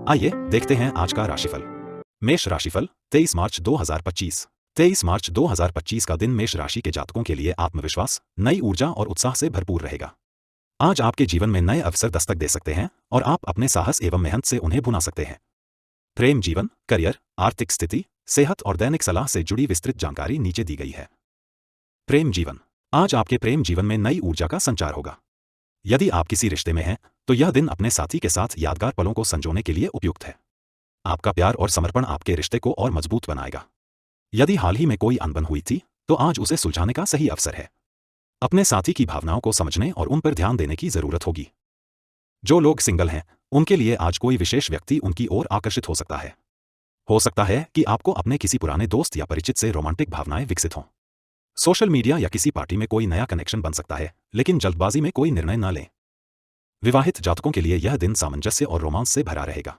आइए देखते हैं आज का राशिफल। मेष राशिफल 23 मार्च 2025। 23 मार्च 2025 का दिन मेष राशि के जातकों के लिए आत्मविश्वास, नई ऊर्जा और उत्साह से भरपूर रहेगा। आज आपके जीवन में नए अवसर दस्तक दे सकते हैं और आप अपने साहस एवं मेहनत से उन्हें भुना सकते हैं। प्रेम जीवन, करियर, आर्थिक स्थिति, सेहत और दैनिक सलाह से जुड़ी विस्तृत जानकारी नीचे दी गई है। प्रेम जीवन। आज आपके प्रेम जीवन में नई ऊर्जा का संचार होगा। यदि आप किसी रिश्ते में हैं तो यह दिन अपने साथी के साथ यादगार पलों को संजोने के लिए उपयुक्त है। आपका प्यार और समर्पण आपके रिश्ते को और मजबूत बनाएगा। यदि हाल ही में कोई अनबन हुई थी तो आज उसे सुलझाने का सही अवसर है। अपने साथी की भावनाओं को समझने और उन पर ध्यान देने की जरूरत होगी। जो लोग सिंगल हैं उनके लिए आज कोई विशेष व्यक्ति उनकी ओर आकर्षित हो सकता है। हो सकता है कि आपको अपने किसी पुराने दोस्त या परिचित से रोमांटिक भावनाएं विकसित हों। सोशल मीडिया या किसी पार्टी में कोई नया कनेक्शन बन सकता है, लेकिन जल्दबाजी में कोई निर्णय न लें। विवाहित जातकों के लिए यह दिन सामंजस्य और रोमांस से भरा रहेगा।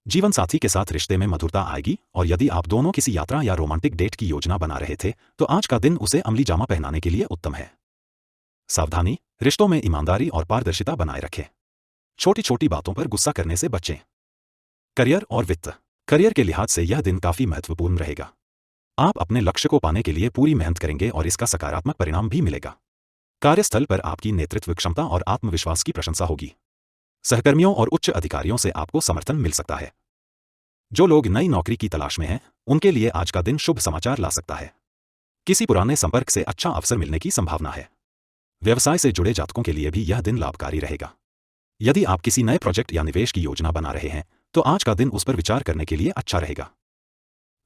जीवन साथी के साथ रिश्ते में मधुरता आएगी और यदि आप दोनों किसी यात्रा या रोमांटिक डेट की योजना बना रहे थे तो आज का दिन उसे अमली जामा पहनाने के लिए उत्तम है। सावधानी, रिश्तों में ईमानदारी और पारदर्शिता बनाए रखें। छोटी छोटी बातों पर गुस्सा करने से बचें। करियर और वित्त। करियर के लिहाज से यह दिन काफी महत्वपूर्ण रहेगा। आप अपने लक्ष्य को पाने के लिए पूरी मेहनत करेंगे और इसका सकारात्मक परिणाम भी मिलेगा। कार्यस्थल पर आपकी नेतृत्व क्षमता और आत्मविश्वास की प्रशंसा होगी। सहकर्मियों और उच्च अधिकारियों से आपको समर्थन मिल सकता है। जो लोग नई नौकरी की तलाश में हैं उनके लिए आज का दिन शुभ समाचार ला सकता है। किसी पुराने संपर्क से अच्छा अवसर मिलने की संभावना है। व्यवसाय से जुड़े जातकों के लिए भी यह दिन लाभकारी रहेगा। यदि आप किसी नए प्रोजेक्ट या निवेश की योजना बना रहे हैं तो आज का दिन उस पर विचार करने के लिए अच्छा रहेगा।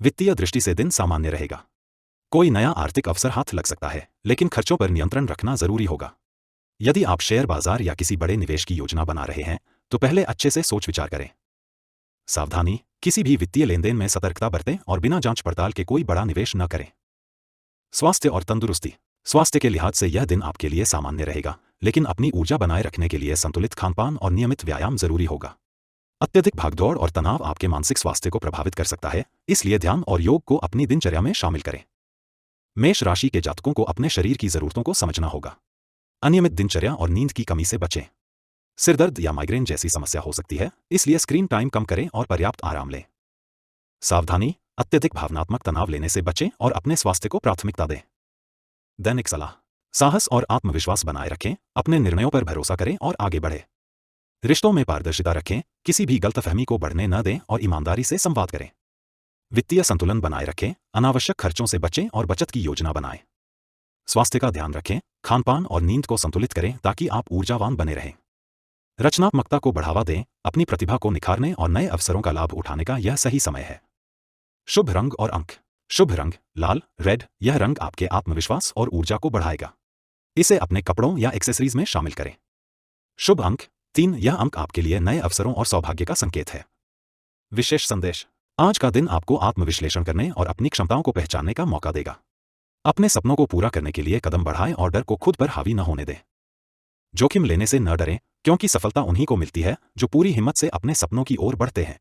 वित्तीय दृष्टि से दिन सामान्य रहेगा। कोई नया आर्थिक अवसर हाथ लग सकता है, लेकिन खर्चों पर नियंत्रण रखना जरूरी होगा। यदि आप शेयर बाजार या किसी बड़े निवेश की योजना बना रहे हैं तो पहले अच्छे से सोच विचार करें। सावधानी, किसी भी वित्तीय लेनदेन में सतर्कता बरतें और बिना जांच पड़ताल के कोई बड़ा निवेश न करें। स्वास्थ्य और तंदुरुस्ती। स्वास्थ्य के लिहाज से यह दिन आपके लिए सामान्य रहेगा, लेकिन अपनी ऊर्जा बनाए रखने के लिए संतुलित खानपान और नियमित व्यायाम जरूरी होगा। अत्यधिक भागदौड़ और तनाव आपके मानसिक स्वास्थ्य को प्रभावित कर सकता है, इसलिए ध्यान और योग को अपनी दिनचर्या में शामिल करें। मेष राशि के जातकों को अपने शरीर की जरूरतों को समझना होगा। अनियमित दिनचर्या और नींद की कमी से बचें। सिरदर्द या माइग्रेन जैसी समस्या हो सकती है, इसलिए स्क्रीन टाइम कम करें और पर्याप्त आराम लें। सावधानी, अत्यधिक भावनात्मक तनाव लेने से बचें और अपने स्वास्थ्य को प्राथमिकता दें। दैनिक सलाह। साहस और आत्मविश्वास बनाए रखें, अपने निर्णयों पर भरोसा करें और आगे बढ़ें। रिश्तों में पारदर्शिता रखें, किसी भी गलतफहमी को बढ़ने न दें और ईमानदारी से संवाद करें। वित्तीय संतुलन बनाए रखें, अनावश्यक खर्चों से बचें और बचत की योजना बनाएं। स्वास्थ्य का ध्यान रखें, खानपान और नींद को संतुलित करें ताकि आप ऊर्जावान बने रहें। रचनात्मकता को बढ़ावा दें, अपनी प्रतिभा को निखारने और नए अवसरों का लाभ उठाने का यह सही समय है। शुभ रंग और अंक। शुभ रंग लाल, रेड। यह रंग आपके आत्मविश्वास और ऊर्जा को बढ़ाएगा। इसे अपने कपड़ों या एक्सेसरीज में शामिल करें। शुभ अंक 3। यह अंक आपके लिए नए अवसरों और सौभाग्य का संकेत है। विशेष संदेश। आज का दिन आपको आत्मविश्लेषण करने और अपनी क्षमताओं को पहचानने का मौका देगा। अपने सपनों को पूरा करने के लिए कदम बढ़ाएं और डर को खुद पर हावी न होने दें। जोखिम लेने से न डरें, क्योंकि सफलता उन्हीं को मिलती है जो पूरी हिम्मत से अपने सपनों की ओर बढ़ते हैं।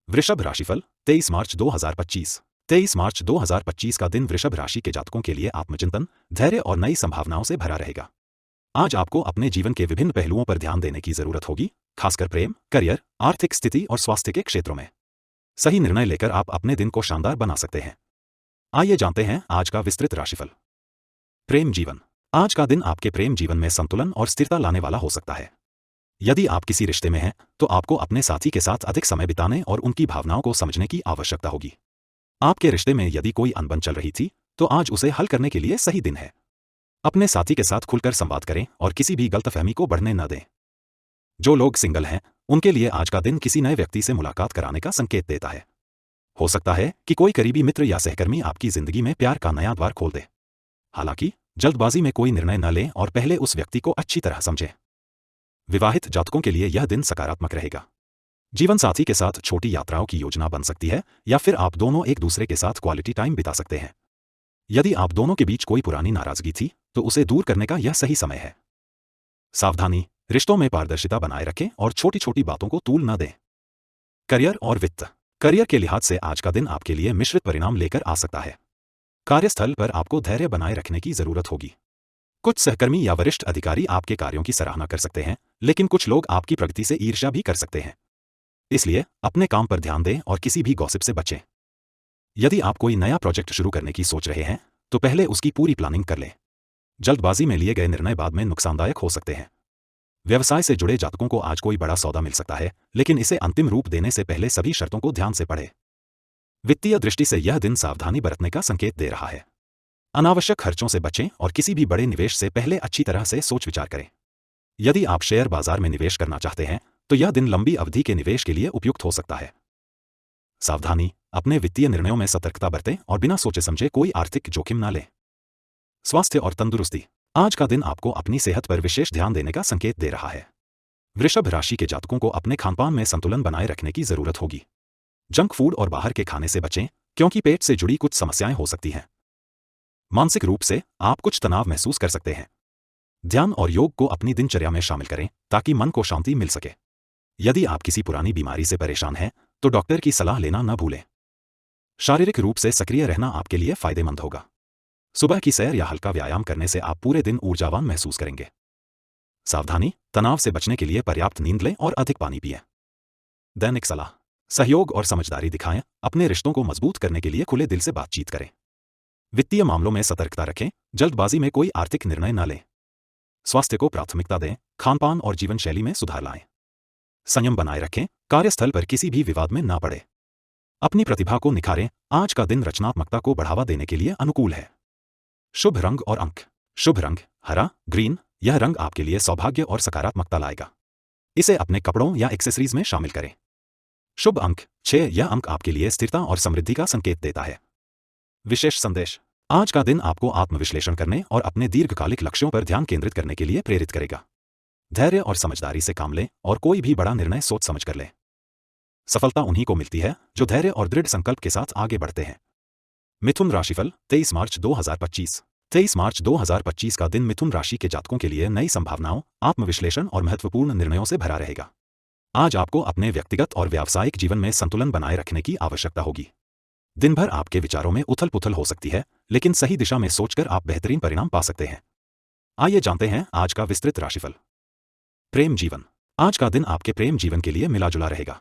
वृषभ राशिफल 23 मार्च 2025। 23 मार्च 2025 का दिन वृषभ राशि के जातकों के लिए आत्मचिंतन, धैर्य और नई संभावनाओं से भरा रहेगा। आज आपको अपने जीवन के विभिन्न पहलुओं पर ध्यान देने की जरूरत होगी, खासकर प्रेम, करियर, आर्थिक स्थिति और स्वास्थ्य के क्षेत्रों में। सही निर्णय लेकर आप अपने दिन को शानदार बना सकते हैं। आइए जानते हैं आज का विस्तृत राशिफल। प्रेम जीवन। आज का दिन आपके प्रेम जीवन में संतुलन और स्थिरता लाने वाला हो सकता है। यदि आप किसी रिश्ते में हैं तो आपको अपने साथी के साथ अधिक समय बिताने और उनकी भावनाओं को समझने की आवश्यकता होगी। आपके रिश्ते में यदि कोई अनबन चल रही थी तो आज उसे हल करने के लिए सही दिन है। अपने साथी के साथ खुलकर संवाद करें और किसी भी गलतफहमी को बढ़ने न दें। जो लोग सिंगल हैं उनके लिए आज का दिन किसी नए व्यक्ति से मुलाकात कराने का संकेत देता है। हो सकता है कि कोई करीबी मित्र या सहकर्मी आपकी जिंदगी में प्यार का नया द्वार खोल दे। हालांकि जल्दबाजी में कोई निर्णय न लें और पहले उस व्यक्ति को अच्छी तरह समझें। विवाहित जातकों के लिए यह दिन सकारात्मक रहेगा। जीवन साथी के साथ छोटी यात्राओं की योजना बन सकती है या फिर आप दोनों एक दूसरे के साथ क्वालिटी टाइम बिता सकते हैं। यदि आप दोनों के बीच कोई पुरानी नाराजगी थी तो उसे दूर करने का यह सही समय है। सावधानी, रिश्तों में पारदर्शिता बनाए रखें और छोटी छोटी बातों को तूल न दें। करियर और वित्त। करियर के लिहाज से आज का दिन आपके लिए मिश्रित परिणाम लेकर आ सकता है। कार्यस्थल पर आपको धैर्य बनाए रखने की जरूरत होगी। कुछ सहकर्मी या वरिष्ठ अधिकारी आपके कार्यों की सराहना कर सकते हैं, लेकिन कुछ लोग आपकी प्रगति से ईर्ष्या भी कर सकते हैं। इसलिए अपने काम पर ध्यान दें और किसी भी गॉसिप से बचें। यदि आप कोई नया प्रोजेक्ट शुरू करने की सोच रहे हैं तो पहले उसकी पूरी प्लानिंग कर लें। जल्दबाजी में लिए गए निर्णय बाद में नुकसानदायक हो सकते हैं। व्यवसाय से जुड़े जातकों को आज कोई बड़ा सौदा मिल सकता है, लेकिन इसे अंतिम रूप देने से पहले सभी शर्तों को ध्यान से पढ़ें। वित्तीय दृष्टि से यह दिन सावधानी बरतने का संकेत दे रहा है। अनावश्यक खर्चों से बचें और किसी भी बड़े निवेश से पहले अच्छी तरह से सोच विचार करें। यदि आप शेयर बाजार में निवेश करना चाहते हैं तो यह दिन लंबी अवधि के निवेश के लिए उपयुक्त हो सकता है। सावधानी, अपने वित्तीय निर्णयों में सतर्कता बरतें और बिना सोचे समझे कोई आर्थिक जोखिम न लें। स्वास्थ्य और तंदुरुस्ती, आज का दिन आपको अपनी सेहत पर विशेष ध्यान देने का संकेत दे रहा है। वृषभ राशि के जातकों को अपने खानपान में संतुलन बनाए रखने की जरूरत होगी। जंक फूड और बाहर के खाने से बचें, क्योंकि पेट से जुड़ी कुछ समस्याएं हो सकती हैं। मानसिक रूप से आप कुछ तनाव महसूस कर सकते हैं। ध्यान और योग को अपनी दिनचर्या में शामिल करें ताकि मन को शांति मिल सके। यदि आप किसी पुरानी बीमारी से परेशान हैं तो डॉक्टर की सलाह लेना न भूलें। शारीरिक रूप से सक्रिय रहना आपके लिए फायदेमंद होगा। सुबह की सैर या हल्का व्यायाम करने से आप पूरे दिन ऊर्जावान महसूस करेंगे। सावधानी, तनाव से बचने के लिए पर्याप्त नींद लें और अधिक पानी पिएं। दैनिक सलाह, सहयोग और समझदारी दिखाएं, अपने रिश्तों को मजबूत करने के लिए खुले दिल से बातचीत करें। वित्तीय मामलों में सतर्कता रखें, जल्दबाजी में कोई आर्थिक निर्णय न लें। स्वास्थ्य को प्राथमिकता दें, खानपान और जीवन शैली में सुधार लाएं। संयम बनाए रखें, कार्यस्थल पर किसी भी विवाद में ना पड़े। अपनी प्रतिभा को निखारें, आज का दिन रचनात्मकता को बढ़ावा देने के लिए अनुकूल है। शुभ रंग और अंक, शुभ रंग हरा, ग्रीन, यह रंग आपके लिए सौभाग्य और सकारात्मकता लाएगा। इसे अपने कपड़ों या एक्सेसरीज में शामिल करें। शुभ अंक 6, यह अंक आपके लिए स्थिरता और समृद्धि का संकेत देता है। विशेष संदेश, आज का दिन आपको आत्मविश्लेषण करने और अपने दीर्घकालिक लक्ष्यों पर ध्यान केंद्रित करने के लिए प्रेरित करेगा। धैर्य और समझदारी से काम लें और कोई भी बड़ा निर्णय सोच समझ कर लें। सफलता उन्हीं को मिलती है जो धैर्य और दृढ़ संकल्प के साथ आगे बढ़ते हैं। मिथुन राशिफल 23 मार्च 2025। 23 मार्च 2025 का दिन मिथुन राशि के जातकों के लिए नई संभावनाओं, आत्मविश्लेषण और महत्वपूर्ण निर्णयों से भरा रहेगा। आज आपको अपने व्यक्तिगत और व्यावसायिक जीवन में संतुलन बनाए रखने की आवश्यकता होगी। दिन भर आपके विचारों में उथल पुथल हो सकती है, लेकिन सही दिशा में सोचकर आप बेहतरीन परिणाम पा सकते हैं। आइए जानते हैं आज का विस्तृत राशिफल। प्रेम जीवन, आज का दिन आपके प्रेम जीवन के लिए मिला जुला रहेगा।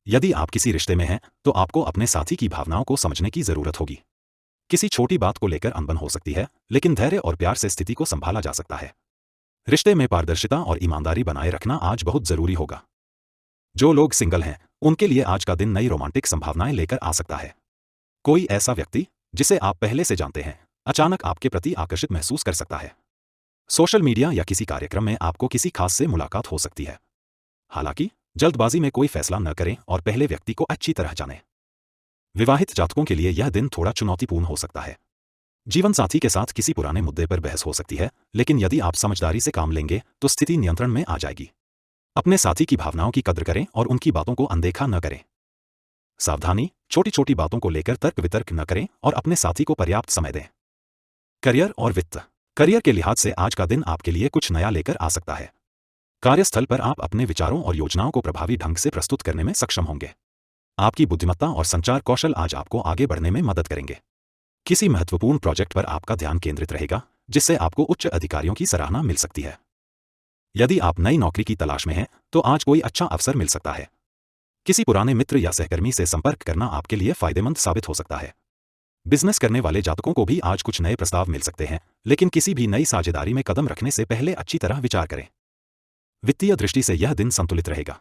यदि आप किसी रिश्ते में हैं तो आपको अपने साथी की भावनाओं को समझने की जरूरत होगी। किसी छोटी बात को लेकर अनबन हो सकती है, लेकिन धैर्य और प्यार से स्थिति को संभाला जा सकता है। रिश्ते में पारदर्शिता और ईमानदारी बनाए रखना आज बहुत जरूरी होगा। जो लोग सिंगल हैं उनके लिए आज का दिन नई रोमांटिक संभावनाएं लेकर आ सकता है। कोई ऐसा व्यक्ति जिसे आप पहले से जानते हैं अचानक आपके प्रति आकर्षित महसूस कर सकता है। सोशल मीडिया या किसी कार्यक्रम में आपको किसी खास से मुलाकात हो सकती है। हालांकि जल्दबाजी में कोई फैसला न करें और पहले व्यक्ति को अच्छी तरह जानें। विवाहित जातकों के लिए यह दिन थोड़ा चुनौतीपूर्ण हो सकता है। जीवन साथी के साथ किसी पुराने मुद्दे पर बहस हो सकती है, लेकिन यदि आप समझदारी से काम लेंगे तो स्थिति नियंत्रण में आ जाएगी। अपने साथी की भावनाओं की कद्र करें और उनकी बातों को अनदेखा न करें। सावधानी, छोटी छोटी बातों को लेकर तर्क वितर्क न करें और अपने साथी को पर्याप्त समय दें। करियर और वित्त, करियर के लिहाज से आज का दिन आपके लिए कुछ नया लेकर आ सकता है। कार्यस्थल पर आप अपने विचारों और योजनाओं को प्रभावी ढंग से प्रस्तुत करने में सक्षम होंगे। आपकी बुद्धिमत्ता और संचार कौशल आज आपको आगे बढ़ने में मदद करेंगे। किसी महत्वपूर्ण प्रोजेक्ट पर आपका ध्यान केंद्रित रहेगा, जिससे आपको उच्च अधिकारियों की सराहना मिल सकती है। यदि आप नई नौकरी की तलाश में हैं तो आज कोई अच्छा अवसर मिल सकता है। किसी पुराने मित्र या सहकर्मी से संपर्क करना आपके लिए फायदेमंद साबित हो सकता है। बिजनेस करने वाले जातकों को भी आज कुछ नए प्रस्ताव मिल सकते हैं, लेकिन किसी भी नई साझेदारी में कदम रखने से पहले अच्छी तरह विचार करें। वित्तीय दृष्टि से यह दिन संतुलित रहेगा।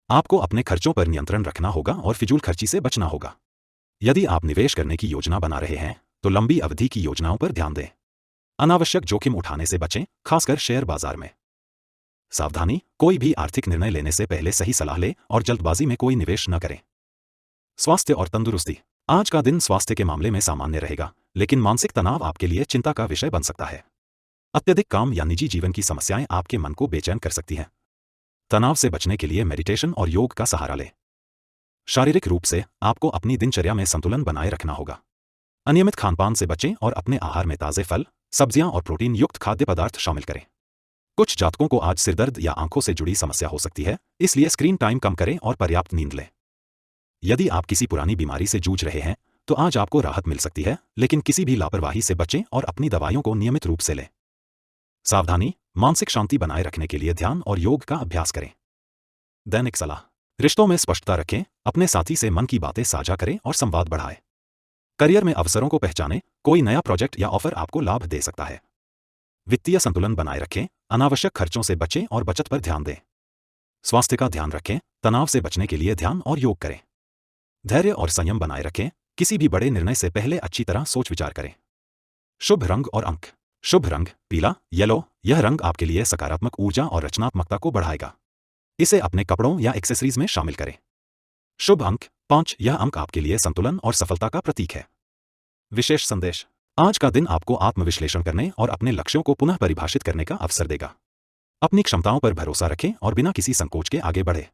आपको अपने खर्चों पर नियंत्रण रखना होगा और फिजूल खर्ची से बचना होगा। यदि आप निवेश करने की योजना बना रहे हैं तो लंबी अवधि की योजनाओं पर ध्यान दें। अनावश्यक जोखिम उठाने से बचें, खासकर शेयर बाजार में। सावधानी, कोई भी आर्थिक निर्णय लेने से पहले सही सलाह लें और जल्दबाजी में कोई निवेश न करें। स्वास्थ्य और तंदुरुस्ती, आज का दिन स्वास्थ्य के मामले में सामान्य रहेगा, लेकिन मानसिक तनाव आपके लिए चिंता का विषय बन सकता है। अत्यधिक काम या निजी जीवन की समस्याएं आपके मन को बेचैन कर सकती हैं। तनाव से बचने के लिए मेडिटेशन और योग का सहारा लें। शारीरिक रूप से आपको अपनी दिनचर्या में संतुलन बनाए रखना होगा। अनियमित खानपान से बचें और अपने आहार में ताजे फल, सब्जियां और प्रोटीन युक्त खाद्य पदार्थ शामिल करें। कुछ जातकों को आज सिरदर्द या आंखों से जुड़ी समस्या हो सकती है, इसलिए स्क्रीन टाइम कम करें और पर्याप्त नींद लें। यदि आप किसी पुरानी बीमारी से जूझ रहे हैं तो आज आपको राहत मिल सकती है, लेकिन किसी भी लापरवाही से बचें और अपनी दवाइयों को नियमित रूप से लें। सावधानी, मानसिक शांति बनाए रखने के लिए ध्यान और योग का अभ्यास करें। दैनिक सलाह, रिश्तों में स्पष्टता रखें, अपने साथी से मन की बातें साझा करें और संवाद बढ़ाएं। करियर में अवसरों को पहचानें, कोई नया प्रोजेक्ट या ऑफर आपको लाभ दे सकता है। वित्तीय संतुलन बनाए रखें, अनावश्यक खर्चों से बचें और बचत पर ध्यान दें। स्वास्थ्य का ध्यान रखें, तनाव से बचने के लिए ध्यान और योग करें। धैर्य और संयम बनाए रखें, किसी भी बड़े निर्णय से पहले अच्छी तरह सोच विचार करें। शुभ रंग और अंक। शुभ रंग पीला येलो। यह रंग आपके लिए सकारात्मक ऊर्जा और रचनात्मकता को बढ़ाएगा। इसे अपने कपड़ों या एक्सेसरीज में शामिल करें। शुभ अंक 5। यह अंक आपके लिए संतुलन और सफलता का प्रतीक है। विशेष संदेश। आज का दिन आपको आत्मविश्लेषण करने और अपने लक्ष्यों को पुनः परिभाषित करने का अवसर देगा। अपनी क्षमताओं पर भरोसा रखें और बिना किसी संकोच के आगे बढ़ें।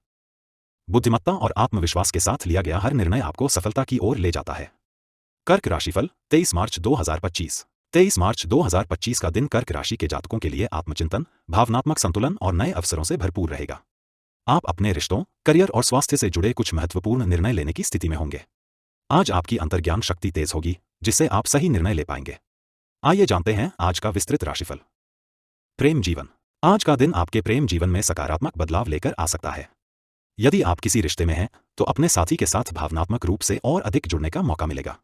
बुद्धिमत्ता और आत्मविश्वास के साथ लिया गया हर निर्णय आपको सफलता की ओर ले जाता है। कर्क राशिफल 23 मार्च 2025। 23 मार्च 2025 का दिन कर्क राशि के जातकों के लिए आत्मचिंतन, भावनात्मक संतुलन और नए अवसरों से भरपूर रहेगा। आप अपने रिश्तों, करियर और स्वास्थ्य से जुड़े कुछ महत्वपूर्ण निर्णय लेने की स्थिति में होंगे। आज आपकी अंतर्ज्ञान शक्ति तेज होगी, जिससे आप सही निर्णय ले पाएंगे। आइए जानते हैं आज का विस्तृत राशिफल। प्रेम जीवन। आज का दिन आपके प्रेम जीवन में सकारात्मक बदलाव लेकर आ सकता है। यदि आप किसी रिश्ते में हैं, तो अपने साथी के साथ भावनात्मक रूप से और अधिक जुड़ने का मौका मिलेगा।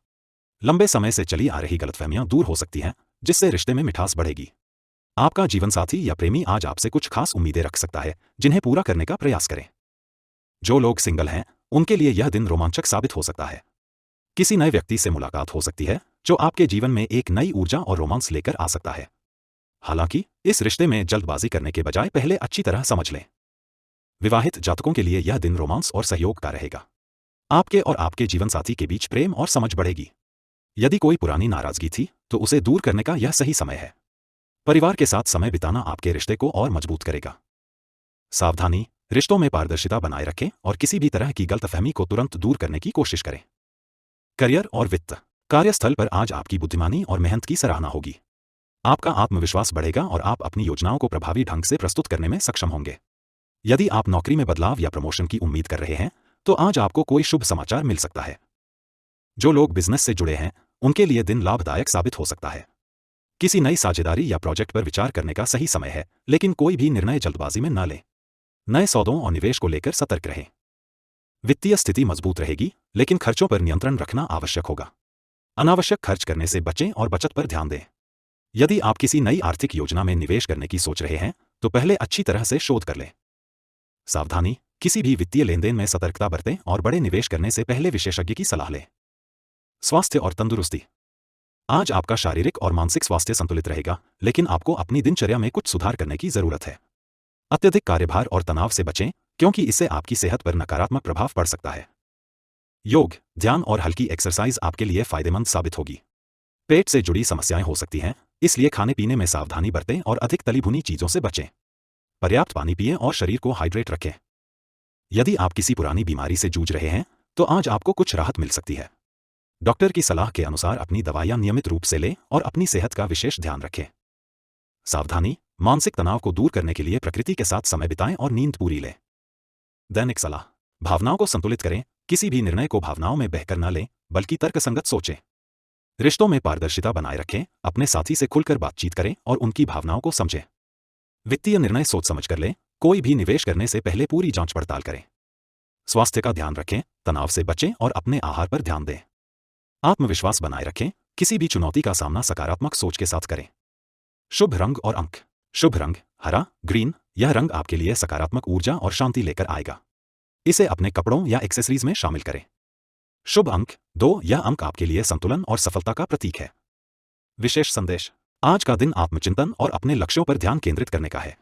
लंबे समय से चली आ रही गलतफहमियां दूर हो सकती हैं, जिससे रिश्ते में मिठास बढ़ेगी। आपका जीवनसाथी या प्रेमी आज आपसे कुछ खास उम्मीदें रख सकता है, जिन्हें पूरा करने का प्रयास करें। जो लोग सिंगल हैं, उनके लिए यह दिन रोमांचक साबित हो सकता है। किसी नए व्यक्ति से मुलाकात हो सकती है, जो आपके जीवन में एक नई ऊर्जा और रोमांस लेकर आ सकता है। हालांकि इस रिश्ते में जल्दबाजी करने के बजाय पहले अच्छी तरह समझ लें। विवाहित जातकों के लिए यह दिन रोमांस और सहयोग का रहेगा। आपके और आपके जीवनसाथी के बीच प्रेम और समझ बढ़ेगी। यदि कोई पुरानी नाराजगी थी, तो उसे दूर करने का यह सही समय है। परिवार के साथ समय बिताना आपके रिश्ते को और मजबूत करेगा। सावधानी, रिश्तों में पारदर्शिता बनाए रखें और किसी भी तरह की गलतफहमी को तुरंत दूर करने की कोशिश करें। करियर और वित्त। कार्यस्थल पर आज आपकी बुद्धिमानी और मेहनत की सराहना होगी। आपका आत्मविश्वास बढ़ेगा और आप अपनी योजनाओं को प्रभावी ढंग से प्रस्तुत करने में सक्षम होंगे। यदि आप नौकरी में बदलाव या प्रमोशन की उम्मीद कर रहे हैं, तो आज आपको कोई शुभ समाचार मिल सकता है। जो लोग बिजनेस से जुड़े हैं, उनके लिए दिन लाभदायक साबित हो सकता है। किसी नई साझेदारी या प्रोजेक्ट पर विचार करने का सही समय है, लेकिन कोई भी निर्णय जल्दबाजी में न लें। नए सौदों और निवेश को लेकर सतर्क रहें। वित्तीय स्थिति मजबूत रहेगी, लेकिन खर्चों पर नियंत्रण रखना आवश्यक होगा। अनावश्यक खर्च करने से बचें और बचत पर ध्यान दें। यदि आप किसी नई आर्थिक योजना में निवेश करने की सोच रहे हैं, तो पहले अच्छी तरह से शोध कर लें। सावधानी, किसी भी वित्तीय लेनदेन में सतर्कता बरतें और बड़े निवेश करने से पहले विशेषज्ञ की सलाह लें। स्वास्थ्य और तंदुरुस्ती। आज आपका शारीरिक और मानसिक स्वास्थ्य संतुलित रहेगा, लेकिन आपको अपनी दिनचर्या में कुछ सुधार करने की जरूरत है। अत्यधिक कार्यभार और तनाव से बचें, क्योंकि इससे आपकी सेहत पर नकारात्मक प्रभाव पड़ सकता है। योग, ध्यान और हल्की एक्सरसाइज आपके लिए फायदेमंद साबित होगी। पेट से जुड़ी समस्याएं हो सकती हैं, इसलिए खाने पीने में सावधानी बरतें और अधिक तली भुनी चीजों से बचें। पर्याप्त पानी पिएं और शरीर को हाइड्रेट रखें। यदि आप किसी पुरानी बीमारी से जूझ रहे हैं, तो आज आपको कुछ राहत मिल सकती है। डॉक्टर की सलाह के अनुसार अपनी दवाइयां नियमित रूप से लें और अपनी सेहत का विशेष ध्यान रखें। सावधानी, मानसिक तनाव को दूर करने के लिए प्रकृति के साथ समय बिताएं और नींद पूरी लें। दैनिक सलाह। भावनाओं को संतुलित करें, किसी भी निर्णय को भावनाओं में बहकर न लें, बल्कि तर्कसंगत सोचें। रिश्तों में पारदर्शिता बनाए रखें, अपने साथी से खुलकर बातचीत करें और उनकी भावनाओं को समझें। वित्तीय निर्णय सोच समझ कर लें, कोई भी निवेश करने से पहले पूरी जांच पड़ताल करें। स्वास्थ्य का ध्यान रखें, तनाव से बचें और अपने आहार पर ध्यान दें। आत्मविश्वास बनाए रखें, किसी भी चुनौती का सामना सकारात्मक सोच के साथ करें। शुभ रंग और अंक। शुभ रंग हरा ग्रीन। यह रंग आपके लिए सकारात्मक ऊर्जा और शांति लेकर आएगा। इसे अपने कपड़ों या एक्सेसरीज में शामिल करें। शुभ अंक 2। यह अंक आपके लिए संतुलन और सफलता का प्रतीक है। विशेष संदेश। आज का दिन आत्मचिंतन और अपने लक्ष्यों पर ध्यान केंद्रित करने का है।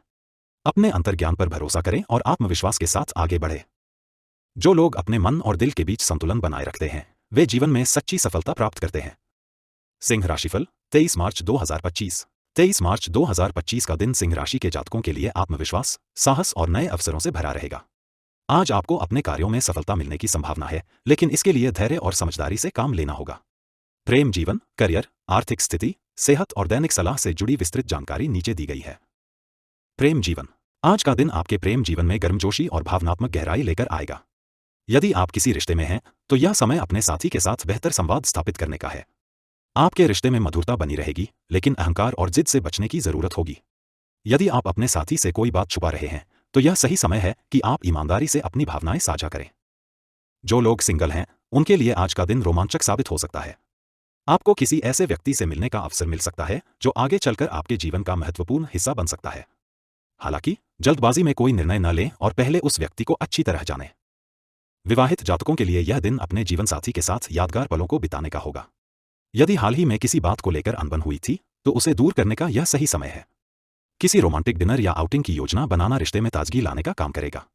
अपने अंतर्ज्ञान पर भरोसा करें और आत्मविश्वास के साथ आगे बढ़ें। जो लोग अपने मन और दिल के बीच संतुलन बनाए रखते हैं, वे जीवन में सच्ची सफलता प्राप्त करते हैं। सिंह राशिफल 23 मार्च 2025। 23 मार्च 2025 का दिन सिंह राशि के जातकों के लिए आत्मविश्वास, साहस और नए अवसरों से भरा रहेगा। आज आपको अपने कार्यों में सफलता मिलने की संभावना है, लेकिन इसके लिए धैर्य और समझदारी से काम लेना होगा। प्रेम जीवन, करियर, आर्थिक स्थिति, सेहत और दैनिक सलाह से जुड़ी विस्तृत जानकारी नीचे दी गई है। प्रेम जीवन। आज का दिन आपके प्रेम जीवन में गर्मजोशी और भावनात्मक गहराई लेकर आएगा। यदि आप किसी रिश्ते में हैं, तो यह समय अपने साथी के साथ बेहतर संवाद स्थापित करने का है। आपके रिश्ते में मधुरता बनी रहेगी, लेकिन अहंकार और जिद से बचने की जरूरत होगी। यदि आप अपने साथी से कोई बात छुपा रहे हैं, तो यह सही समय है कि आप ईमानदारी से अपनी भावनाएं साझा करें। जो लोग सिंगल हैं, उनके लिए आज का दिन रोमांचक साबित हो सकता है। आपको किसी ऐसे व्यक्ति से मिलने का अवसर मिल सकता है जो आगे चलकर आपके जीवन का महत्वपूर्ण हिस्सा बन सकता है। हालांकि जल्दबाजी में कोई निर्णय न लें और पहले उस व्यक्ति को अच्छी तरह जानें। विवाहित जातकों के लिए यह दिन अपने जीवनसाथी के साथ यादगार पलों को बिताने का होगा। यदि हाल ही में किसी बात को लेकर अनबन हुई थी, तो उसे दूर करने का यह सही समय है। किसी रोमांटिक डिनर या आउटिंग की योजना बनाना रिश्ते में ताजगी लाने का काम करेगा।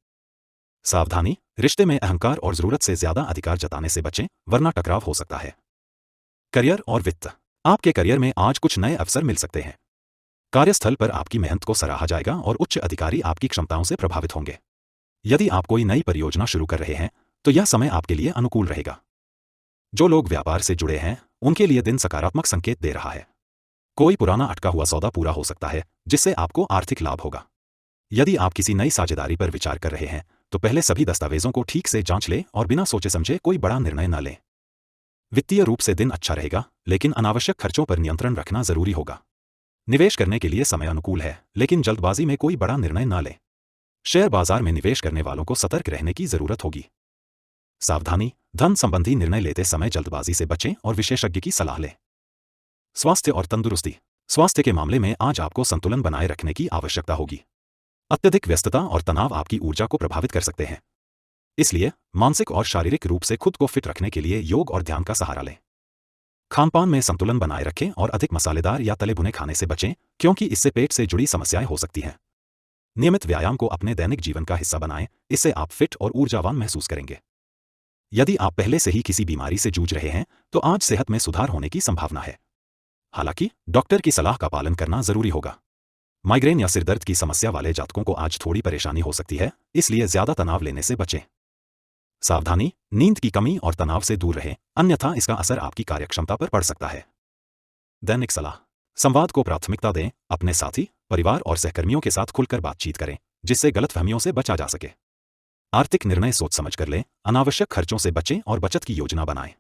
सावधानी, रिश्ते में अहंकार और जरूरत से ज्यादा अधिकार जताने से बचें, वरना टकराव हो सकता है। करियर और वित्त। आपके करियर में आज कुछ नए अवसर मिल सकते हैं। कार्यस्थल पर आपकी मेहनत को सराहा जाएगा और उच्च अधिकारी आपकी क्षमताओं से प्रभावित होंगे। यदि आप कोई नई परियोजना शुरू कर रहे हैं, तो यह समय आपके लिए अनुकूल रहेगा। जो लोग व्यापार से जुड़े हैं, उनके लिए दिन सकारात्मक संकेत दे रहा है। कोई पुराना अटका हुआ सौदा पूरा हो सकता है, जिससे आपको आर्थिक लाभ होगा। यदि आप किसी नई साझेदारी पर विचार कर रहे हैं, तो पहले सभी दस्तावेजों को ठीक से जांच लें और बिना सोचे समझे कोई बड़ा निर्णय न लें। वित्तीय रूप से दिन अच्छा रहेगा, लेकिन अनावश्यक खर्चों पर नियंत्रण रखना जरूरी होगा। निवेश करने के लिए समय अनुकूल है, लेकिन जल्दबाजी में कोई बड़ा निर्णय न लें। शेयर बाजार में निवेश करने वालों को सतर्क रहने की जरूरत होगी। सावधानी, धन संबंधी निर्णय लेते समय जल्दबाजी से बचें और विशेषज्ञ की सलाह लें। स्वास्थ्य और तंदुरुस्ती। स्वास्थ्य के मामले में आज आपको संतुलन बनाए रखने की आवश्यकता होगी। अत्यधिक व्यस्तता और तनाव आपकी ऊर्जा को प्रभावित कर सकते हैं। इसलिए मानसिक और शारीरिक रूप से खुद को फिट रखने के लिए योग और ध्यान का सहारा लें। खानपान में संतुलन बनाए रखें और अधिक मसालेदार या तले भुने खाने से बचें, क्योंकि इससे पेट से जुड़ी समस्याएं हो सकती हैं। नियमित व्यायाम को अपने दैनिक जीवन का हिस्सा बनाएं, इससे आप फिट और ऊर्जावान महसूस करेंगे। यदि आप पहले से ही किसी बीमारी से जूझ रहे हैं, तो आज सेहत में सुधार होने की संभावना है। हालांकि डॉक्टर की सलाह का पालन करना जरूरी होगा। माइग्रेन या सिरदर्द की समस्या वाले जातकों को आज थोड़ी परेशानी हो सकती है, इसलिए ज्यादा तनाव लेने से बचें। सावधानी, नींद की कमी और तनाव से दूर रहें, अन्यथा इसका असर आपकी कार्यक्षमता पर पड़ सकता है। दैनिक सलाह। संवाद को प्राथमिकता दें, अपने साथी, परिवार और सहकर्मियों के साथ खुलकर बातचीत करें, जिससे गलतफहमियों से बचा जा सके। आर्थिक निर्णय सोच समझ कर लें, अनावश्यक खर्चों से बचें और बचत की योजना बनाएं।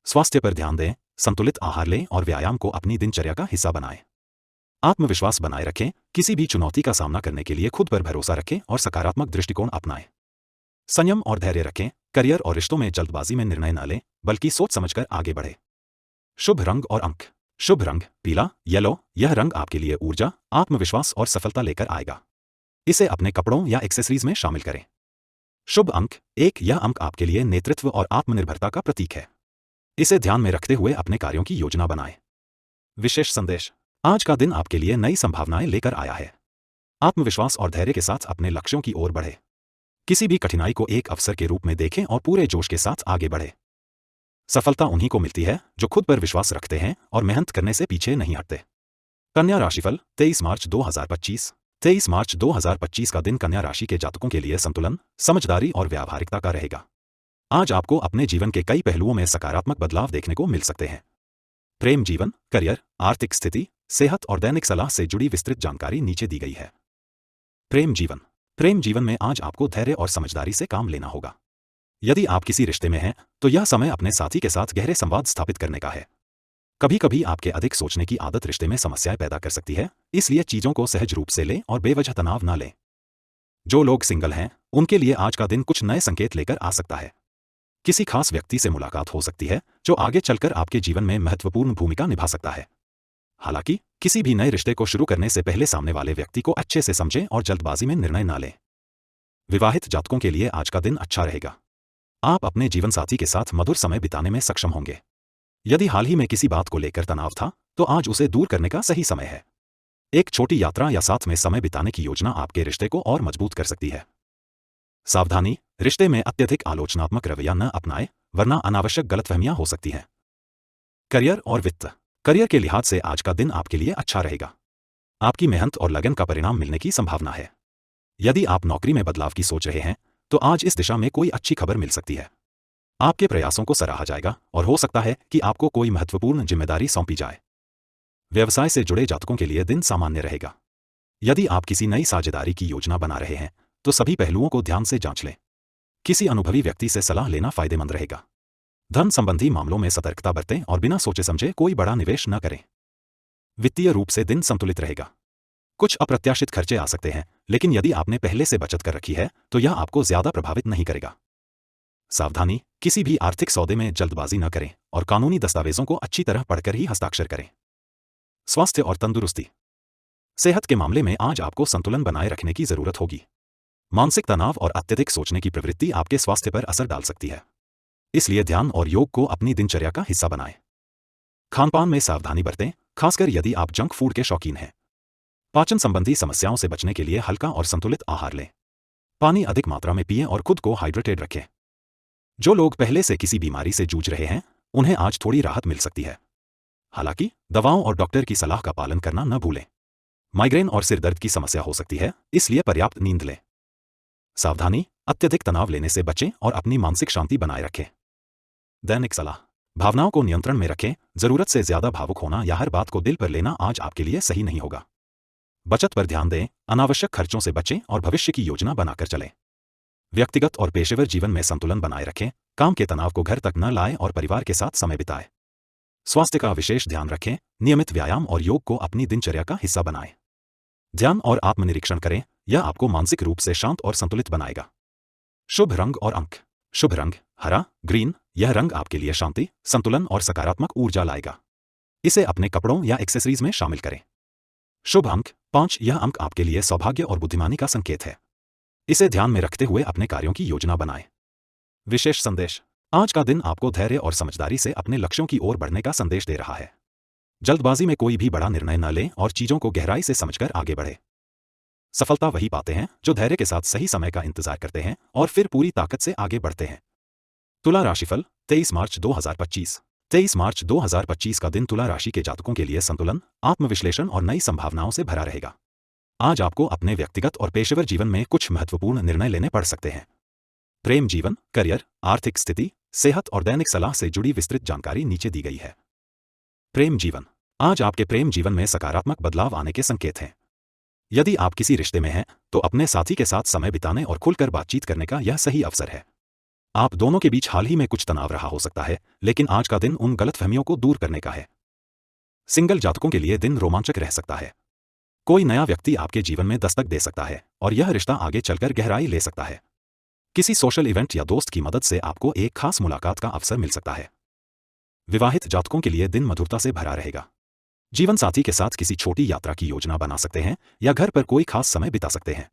स्वास्थ्य पर ध्यान दें, संतुलित आहार लें और व्यायाम को अपनी दिनचर्या का हिस्सा बनाएं। आत्मविश्वास बनाए रखें, किसी भी चुनौती का सामना करने के लिए खुद पर भरोसा रखें और सकारात्मक दृष्टिकोण अपनाएं। संयम और धैर्य रखें, करियर और रिश्तों में जल्दबाजी में निर्णय न लें, बल्कि सोच समझकर आगे बढ़ें। शुभ रंग और अंक। शुभ रंग पीला, येलो। यह रंग आपके लिए ऊर्जा, आत्मविश्वास और सफलता लेकर आएगा। इसे अपने कपड़ों या एक्सेसरीज में शामिल करें। शुभ अंक 1। यह अंक आपके लिए नेतृत्व और आत्मनिर्भरता का प्रतीक है। इसे ध्यान में रखते हुए अपने कार्यों की योजना बनाएं। विशेष संदेश। आज का दिन आपके लिए नई संभावनाएं लेकर आया है। आत्मविश्वास और धैर्य के साथ अपने लक्ष्यों की ओर बढ़े। किसी भी कठिनाई को एक अवसर के रूप में देखें और पूरे जोश के साथ आगे बढ़े। सफलता उन्हीं को मिलती है जो खुद पर विश्वास रखते हैं और मेहनत करने से पीछे नहीं हटते। कन्या राशिफल 23 मार्च 2025। 23 मार्च 2025 का दिन कन्या राशि के जातकों के लिए संतुलन, समझदारी और व्यावहारिकता का रहेगा। आज आपको अपने जीवन के कई पहलुओं में सकारात्मक बदलाव देखने को मिल सकते हैं। प्रेम जीवन, करियर, आर्थिक स्थिति, सेहत और दैनिक सलाह से जुड़ी विस्तृत जानकारी नीचे दी गई है। प्रेम जीवन। प्रेम जीवन में आज आपको धैर्य और समझदारी से काम लेना होगा। यदि आप किसी रिश्ते में हैं, तो यह समय अपने साथी के साथ गहरे संवाद स्थापित करने का है। कभी कभी आपके अधिक सोचने की आदत रिश्ते में समस्याएं पैदा कर सकती है, इसलिए चीजों को सहज रूप से लें और बेवजह तनाव न लें। जो लोग सिंगल हैं, उनके लिए आज का दिन कुछ नए संकेत लेकर आ सकता है। किसी खास व्यक्ति से मुलाकात हो सकती है, जो आगे चलकर आपके जीवन में महत्वपूर्ण भूमिका निभा सकता है। हालांकि किसी भी नए रिश्ते को शुरू करने से पहले सामने वाले व्यक्ति को अच्छे से समझें और जल्दबाजी में निर्णय न लें। विवाहित जातकों के लिए आज का दिन अच्छा रहेगा। आप अपने जीवनसाथी के साथ मधुर समय बिताने में सक्षम होंगे। यदि हाल ही में किसी बात को लेकर तनाव था, तो आज उसे दूर करने का सही समय है। एक छोटी यात्रा या साथ में समय बिताने की योजना आपके रिश्ते को और मजबूत कर सकती है। सावधानी, रिश्ते में अत्यधिक आलोचनात्मक रवैया न अपनाएं, वरना अनावश्यक गलतफहमियां हो सकती हैं। करियर और वित्त। करियर के लिहाज से आज का दिन आपके लिए अच्छा रहेगा। आपकी मेहनत और लगन का परिणाम मिलने की संभावना है। यदि आप नौकरी में बदलाव की सोच रहे हैं, तो आज इस दिशा में कोई अच्छी खबर मिल सकती है। आपके प्रयासों को सराहा जाएगा और हो सकता है कि आपको कोई महत्वपूर्ण जिम्मेदारी सौंपी जाए। व्यवसाय से जुड़े जातकों के लिए दिन सामान्य रहेगा। यदि आप किसी नई साझेदारी की योजना बना रहे हैं, तो सभी पहलुओं को ध्यान से जांच लें। किसी अनुभवी व्यक्ति से सलाह लेना फायदेमंद रहेगा। धन संबंधी मामलों में सतर्कता बरतें और बिना सोचे समझे कोई बड़ा निवेश न करें। वित्तीय रूप से दिन संतुलित रहेगा। कुछ अप्रत्याशित खर्चे आ सकते हैं, लेकिन यदि आपने पहले से बचत कर रखी है तो यह आपको ज्यादा प्रभावित नहीं करेगा। सावधानी, किसी भी आर्थिक सौदे में जल्दबाजी न करें और कानूनी दस्तावेजों को अच्छी तरह पढ़कर ही हस्ताक्षर करें। स्वास्थ्य और तंदुरुस्ती। सेहत के मामले में आज आपको संतुलन बनाए रखने की जरूरत होगी। मानसिक तनाव और अत्यधिक सोचने की प्रवृत्ति आपके स्वास्थ्य पर असर डाल सकती है, इसलिए ध्यान और योग को अपनी दिनचर्या का हिस्सा बनाएं। खानपान में सावधानी बरतें, खासकर यदि आप जंक फूड के शौकीन हैं। पाचन संबंधी समस्याओं से बचने के लिए हल्का और संतुलित आहार लें। पानी अधिक मात्रा में पिएं और खुद को हाइड्रेटेड रखें। जो लोग पहले से किसी बीमारी से जूझ रहे हैं, उन्हें आज थोड़ी राहत मिल सकती है। हालांकि दवाओं और डॉक्टर की सलाह का पालन करना न भूलें। माइग्रेन और सिर दर्द की समस्या हो सकती है, इसलिए पर्याप्त नींद लें। सावधानी, अत्यधिक तनाव लेने से बचें और अपनी मानसिक शांति बनाए रखें। दैनिक सलाह। भावनाओं को नियंत्रण में रखें, जरूरत से ज्यादा भावुक होना या हर बात को दिल पर लेना आज आपके लिए सही नहीं होगा। बचत पर ध्यान दें, अनावश्यक खर्चों से बचें और भविष्य की योजना बनाकर चलें। व्यक्तिगत और पेशेवर जीवन में संतुलन बनाए रखें, काम के तनाव को घर तक न लाएं और परिवार के साथ समय बिताएं। स्वास्थ्य का विशेष ध्यान रखें, नियमित व्यायाम और योग को अपनी दिनचर्या का हिस्सा बनाएं। ध्यान और आत्मनिरीक्षण करें, यह आपको मानसिक रूप से शांत और संतुलित बनाएगा। शुभ रंग और अंक। शुभ रंग हरा, ग्रीन। यह रंग आपके लिए शांति, संतुलन और सकारात्मक ऊर्जा लाएगा। इसे अपने कपड़ों या एक्सेसरीज में शामिल करें। शुभ अंक 5। यह अंक आपके लिए सौभाग्य और बुद्धिमानी का संकेत है। इसे ध्यान में रखते हुए अपने कार्यों की योजना बनाएं। विशेष संदेश। आज का दिन आपको धैर्य और समझदारी से अपने लक्ष्यों की ओर बढ़ने का संदेश दे रहा है। जल्दबाजी में कोई भी बड़ा निर्णय न लें और चीजों को गहराई से समझकर आगे बढ़ें। सफलता वही पाते हैं जो धैर्य के साथ सही समय का इंतजार करते हैं और फिर पूरी ताकत से आगे बढ़ते हैं। तुला राशिफल 23 मार्च 2025। 23 मार्च 2025 का दिन तुला राशि के जातकों के लिए संतुलन, आत्मविश्लेषण और नई संभावनाओं से भरा रहेगा। आज आपको अपने व्यक्तिगत और पेशेवर जीवन में कुछ महत्वपूर्ण निर्णय लेने पड़ सकते हैं। प्रेम जीवन, करियर, आर्थिक स्थिति, सेहत और दैनिक सलाह से जुड़ी विस्तृत जानकारी नीचे दी गई है। प्रेम जीवन। आज आपके प्रेम जीवन में सकारात्मक बदलाव आने के संकेत हैं। यदि आप किसी रिश्ते में हैं, तो अपने साथी के साथ समय बिताने और खुलकर बातचीत करने का यह सही अवसर है। आप दोनों के बीच हाल ही में कुछ तनाव रहा हो सकता है, लेकिन आज का दिन उन गलतफहमियों को दूर करने का है। सिंगल जातकों के लिए दिन रोमांचक रह सकता है। कोई नया व्यक्ति आपके जीवन में दस्तक दे सकता है और यह रिश्ता आगे चलकर गहराई ले सकता है। किसी सोशल इवेंट या दोस्त की मदद से आपको एक खास मुलाकात का अवसर मिल सकता है। विवाहित जातकों के लिए दिन मधुरता से भरा रहेगा। जीवन साथी के साथ किसी छोटी यात्रा की योजना बना सकते हैं या घर पर कोई खास समय बिता सकते हैं।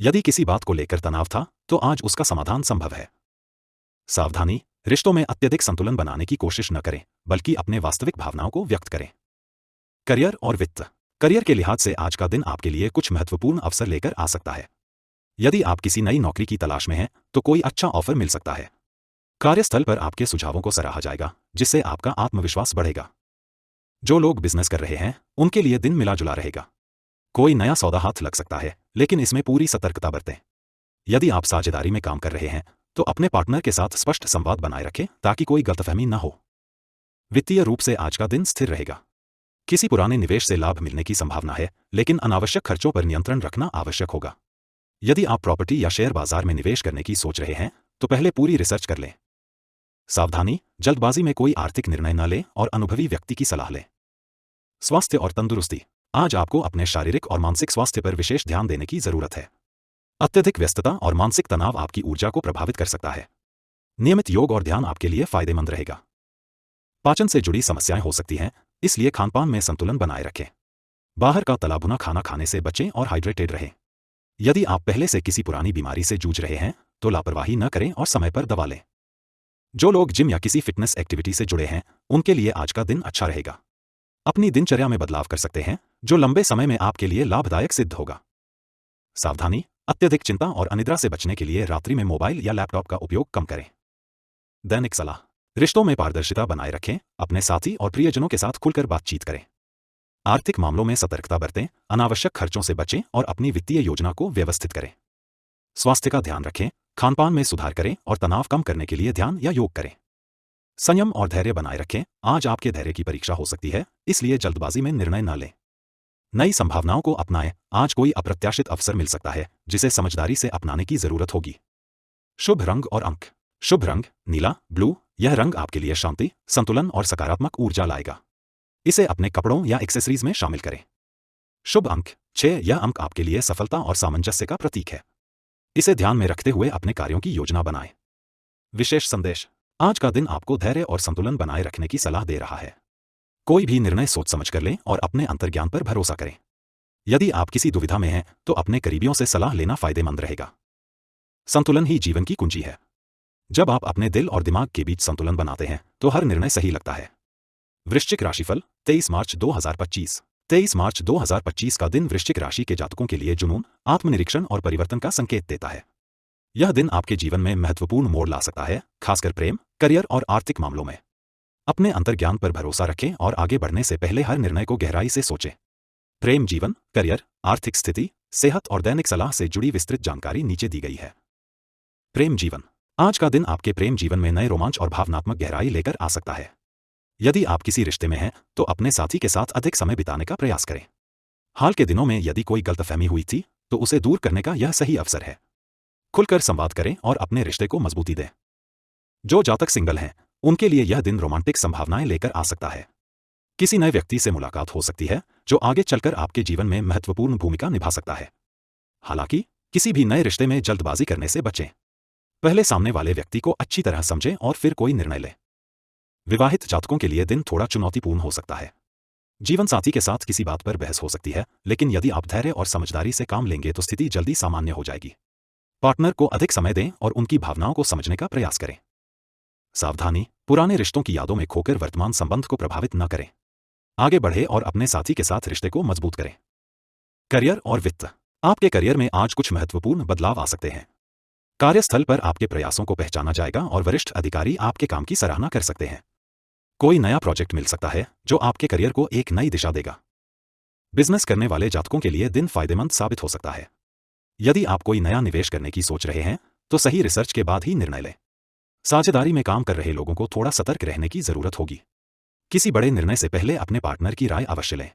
यदि किसी बात को लेकर तनाव था, तो आज उसका समाधान संभव है। सावधानी, रिश्तों में अत्यधिक संतुलन बनाने की कोशिश न करें, बल्कि अपने वास्तविक भावनाओं को व्यक्त करें। करियर और वित्त। करियर के लिहाज से आज का दिन आपके लिए कुछ महत्वपूर्ण अवसर लेकर आ सकता है। यदि आप किसी नई नौकरी की तलाश में हैं, तो कोई अच्छा ऑफर मिल सकता है। कार्यस्थल पर आपके सुझावों को सराहा जाएगा, जिससे आपका आत्मविश्वास बढ़ेगा। जो लोग बिजनेस कर रहे हैं, उनके लिए दिन मिला जुला रहेगा। कोई नया सौदा हाथ लग सकता है, लेकिन इसमें पूरी सतर्कता बरतें। यदि आप साझेदारी में काम कर रहे हैं, तो अपने पार्टनर के साथ स्पष्ट संवाद बनाए रखें ताकि कोई गलतफहमी न हो। वित्तीय रूप से आज का दिन स्थिर रहेगा। किसी पुराने निवेश से लाभ मिलने की संभावना है, लेकिन अनावश्यक खर्चों पर नियंत्रण रखना आवश्यक होगा। यदि आप प्रॉपर्टी या शेयर बाजार में निवेश करने की सोच रहे हैं, तो पहले पूरी रिसर्च कर लें। सावधानी, जल्दबाजी में कोई आर्थिक निर्णय न लें और अनुभवी व्यक्ति की सलाह लें। स्वास्थ्य और तंदुरुस्ती। आज आपको अपने शारीरिक और मानसिक स्वास्थ्य पर विशेष ध्यान देने की जरूरत है। अत्यधिक व्यस्तता और मानसिक तनाव आपकी ऊर्जा को प्रभावित कर सकता है। नियमित योग और ध्यान आपके लिए फायदेमंद रहेगा। पाचन से जुड़ी समस्याएं हो सकती हैं, इसलिए खानपान में संतुलन बनाए रखें। बाहर का तला भुना खाना खाने से बचें और हाइड्रेटेड रहें। यदि आप पहले से किसी पुरानी बीमारी से जूझ रहे हैं, तो लापरवाही न करें और समय पर दवा लें। जो लोग जिम या किसी फिटनेस एक्टिविटी से जुड़े हैं, उनके लिए आज का दिन अच्छा रहेगा। अपनी दिनचर्या में बदलाव कर सकते हैं, जो लंबे समय में आपके लिए लाभदायक सिद्ध होगा। सावधानी, अत्यधिक चिंता और अनिद्रा से बचने के लिए रात्रि में मोबाइल या लैपटॉप का उपयोग कम करें। दैनिक सलाह। रिश्तों में पारदर्शिता बनाए रखें, अपने साथी और प्रियजनों के साथ खुलकर बातचीत करें। आर्थिक मामलों में सतर्कता बरतें, अनावश्यक खर्चों से बचें और अपनी वित्तीय योजना को व्यवस्थित करें। स्वास्थ्य का ध्यान रखें, खानपान में सुधार करें और तनाव कम करने के लिए ध्यान या योग करें। संयम और धैर्य बनाए रखें, आज आपके धैर्य की परीक्षा हो सकती है, इसलिए जल्दबाजी में निर्णय न लें। नई संभावनाओं को अपनाएं, आज कोई अप्रत्याशित अवसर मिल सकता है, जिसे समझदारी से अपनाने की जरूरत होगी। शुभ रंग और अंक। शुभ रंग नीला, ब्लू। यह रंग आपके लिए शांति, संतुलन और सकारात्मक ऊर्जा लाएगा। इसे अपने कपड़ों या एक्सेसरीज में शामिल करें। शुभ अंक 6। यह अंक आपके लिए सफलता और सामंजस्य का प्रतीक है। इसे ध्यान में रखते हुए अपने कार्यों की योजना बनाएं। विशेष संदेश। आज का दिन आपको धैर्य और संतुलन बनाए रखने की सलाह दे रहा है। कोई भी निर्णय सोच समझ कर लें और अपने अंतर्ज्ञान पर भरोसा करें। यदि आप किसी दुविधा में हैं तो अपने करीबियों से सलाह लेना फायदेमंद रहेगा। संतुलन ही जीवन की कुंजी है। जब आप अपने दिल और दिमाग के बीच संतुलन बनाते हैं तो हर निर्णय सही लगता है। वृश्चिक राशिफल 23 मार्च 2025। 23 मार्च 2025 का दिन वृश्चिक राशि के जातकों के लिए जुनून, आत्मनिरीक्षण और परिवर्तन का संकेत देता है। यह दिन आपके जीवन में महत्वपूर्ण मोड़ ला सकता है, खासकर प्रेम, करियर और आर्थिक मामलों में। अपने अंतर्ज्ञान पर भरोसा रखें और आगे बढ़ने से पहले हर निर्णय को गहराई से सोचें। प्रेम जीवन, करियर, आर्थिक स्थिति, सेहत और दैनिक सलाह से जुड़ी विस्तृत जानकारी नीचे दी गई है। प्रेम जीवन। आज का दिन आपके प्रेम जीवन में नए रोमांच और भावनात्मक गहराई लेकर आ सकता है। यदि आप किसी रिश्ते में हैं तो अपने साथी के साथ अधिक समय बिताने का प्रयास करें। हाल के दिनों में यदि कोई गलतफहमी हुई थी तो उसे दूर करने का यह सही अवसर है। खुलकर संवाद करें और अपने रिश्ते को मजबूती दें। जो जातक सिंगल हैं उनके लिए यह दिन रोमांटिक संभावनाएं लेकर आ सकता है। किसी नए व्यक्ति से मुलाकात हो सकती है जो आगे चलकर आपके जीवन में महत्वपूर्ण भूमिका निभा सकता है। हालांकि किसी भी नए रिश्ते में जल्दबाजी करने से बचें। पहले सामने वाले व्यक्ति को अच्छी तरह समझें और फिर कोई निर्णय लें। विवाहित जातकों के लिए दिन थोड़ा चुनौतीपूर्ण हो सकता है। जीवन साथी के साथ किसी बात पर बहस हो सकती है, लेकिन यदि आप धैर्य और समझदारी से काम लेंगे तो स्थिति जल्दी सामान्य हो जाएगी। पार्टनर को अधिक समय दें और उनकी भावनाओं को समझने का प्रयास करें। सावधानी, पुराने रिश्तों की यादों में खोकर वर्तमान संबंध को प्रभावित न करें। आगे बढ़े और अपने साथी के साथ रिश्ते को मजबूत करें। करियर और वित्त। आपके करियर में आज कुछ महत्वपूर्ण बदलाव आ सकते हैं। कार्यस्थल पर आपके प्रयासों को पहचाना जाएगा और वरिष्ठ अधिकारी आपके काम की सराहना कर सकते हैं। कोई नया प्रोजेक्ट मिल सकता है जो आपके करियर को एक नई दिशा देगा। बिजनेस करने वाले जातकों के लिए दिन फायदेमंद साबित हो सकता है। यदि आप कोई नया निवेश करने की सोच रहे हैं तो सही रिसर्च के बाद ही निर्णय लें। साझेदारी में काम कर रहे लोगों को थोड़ा सतर्क रहने की जरूरत होगी। किसी बड़े निर्णय से पहले अपने पार्टनर की राय अवश्य लें।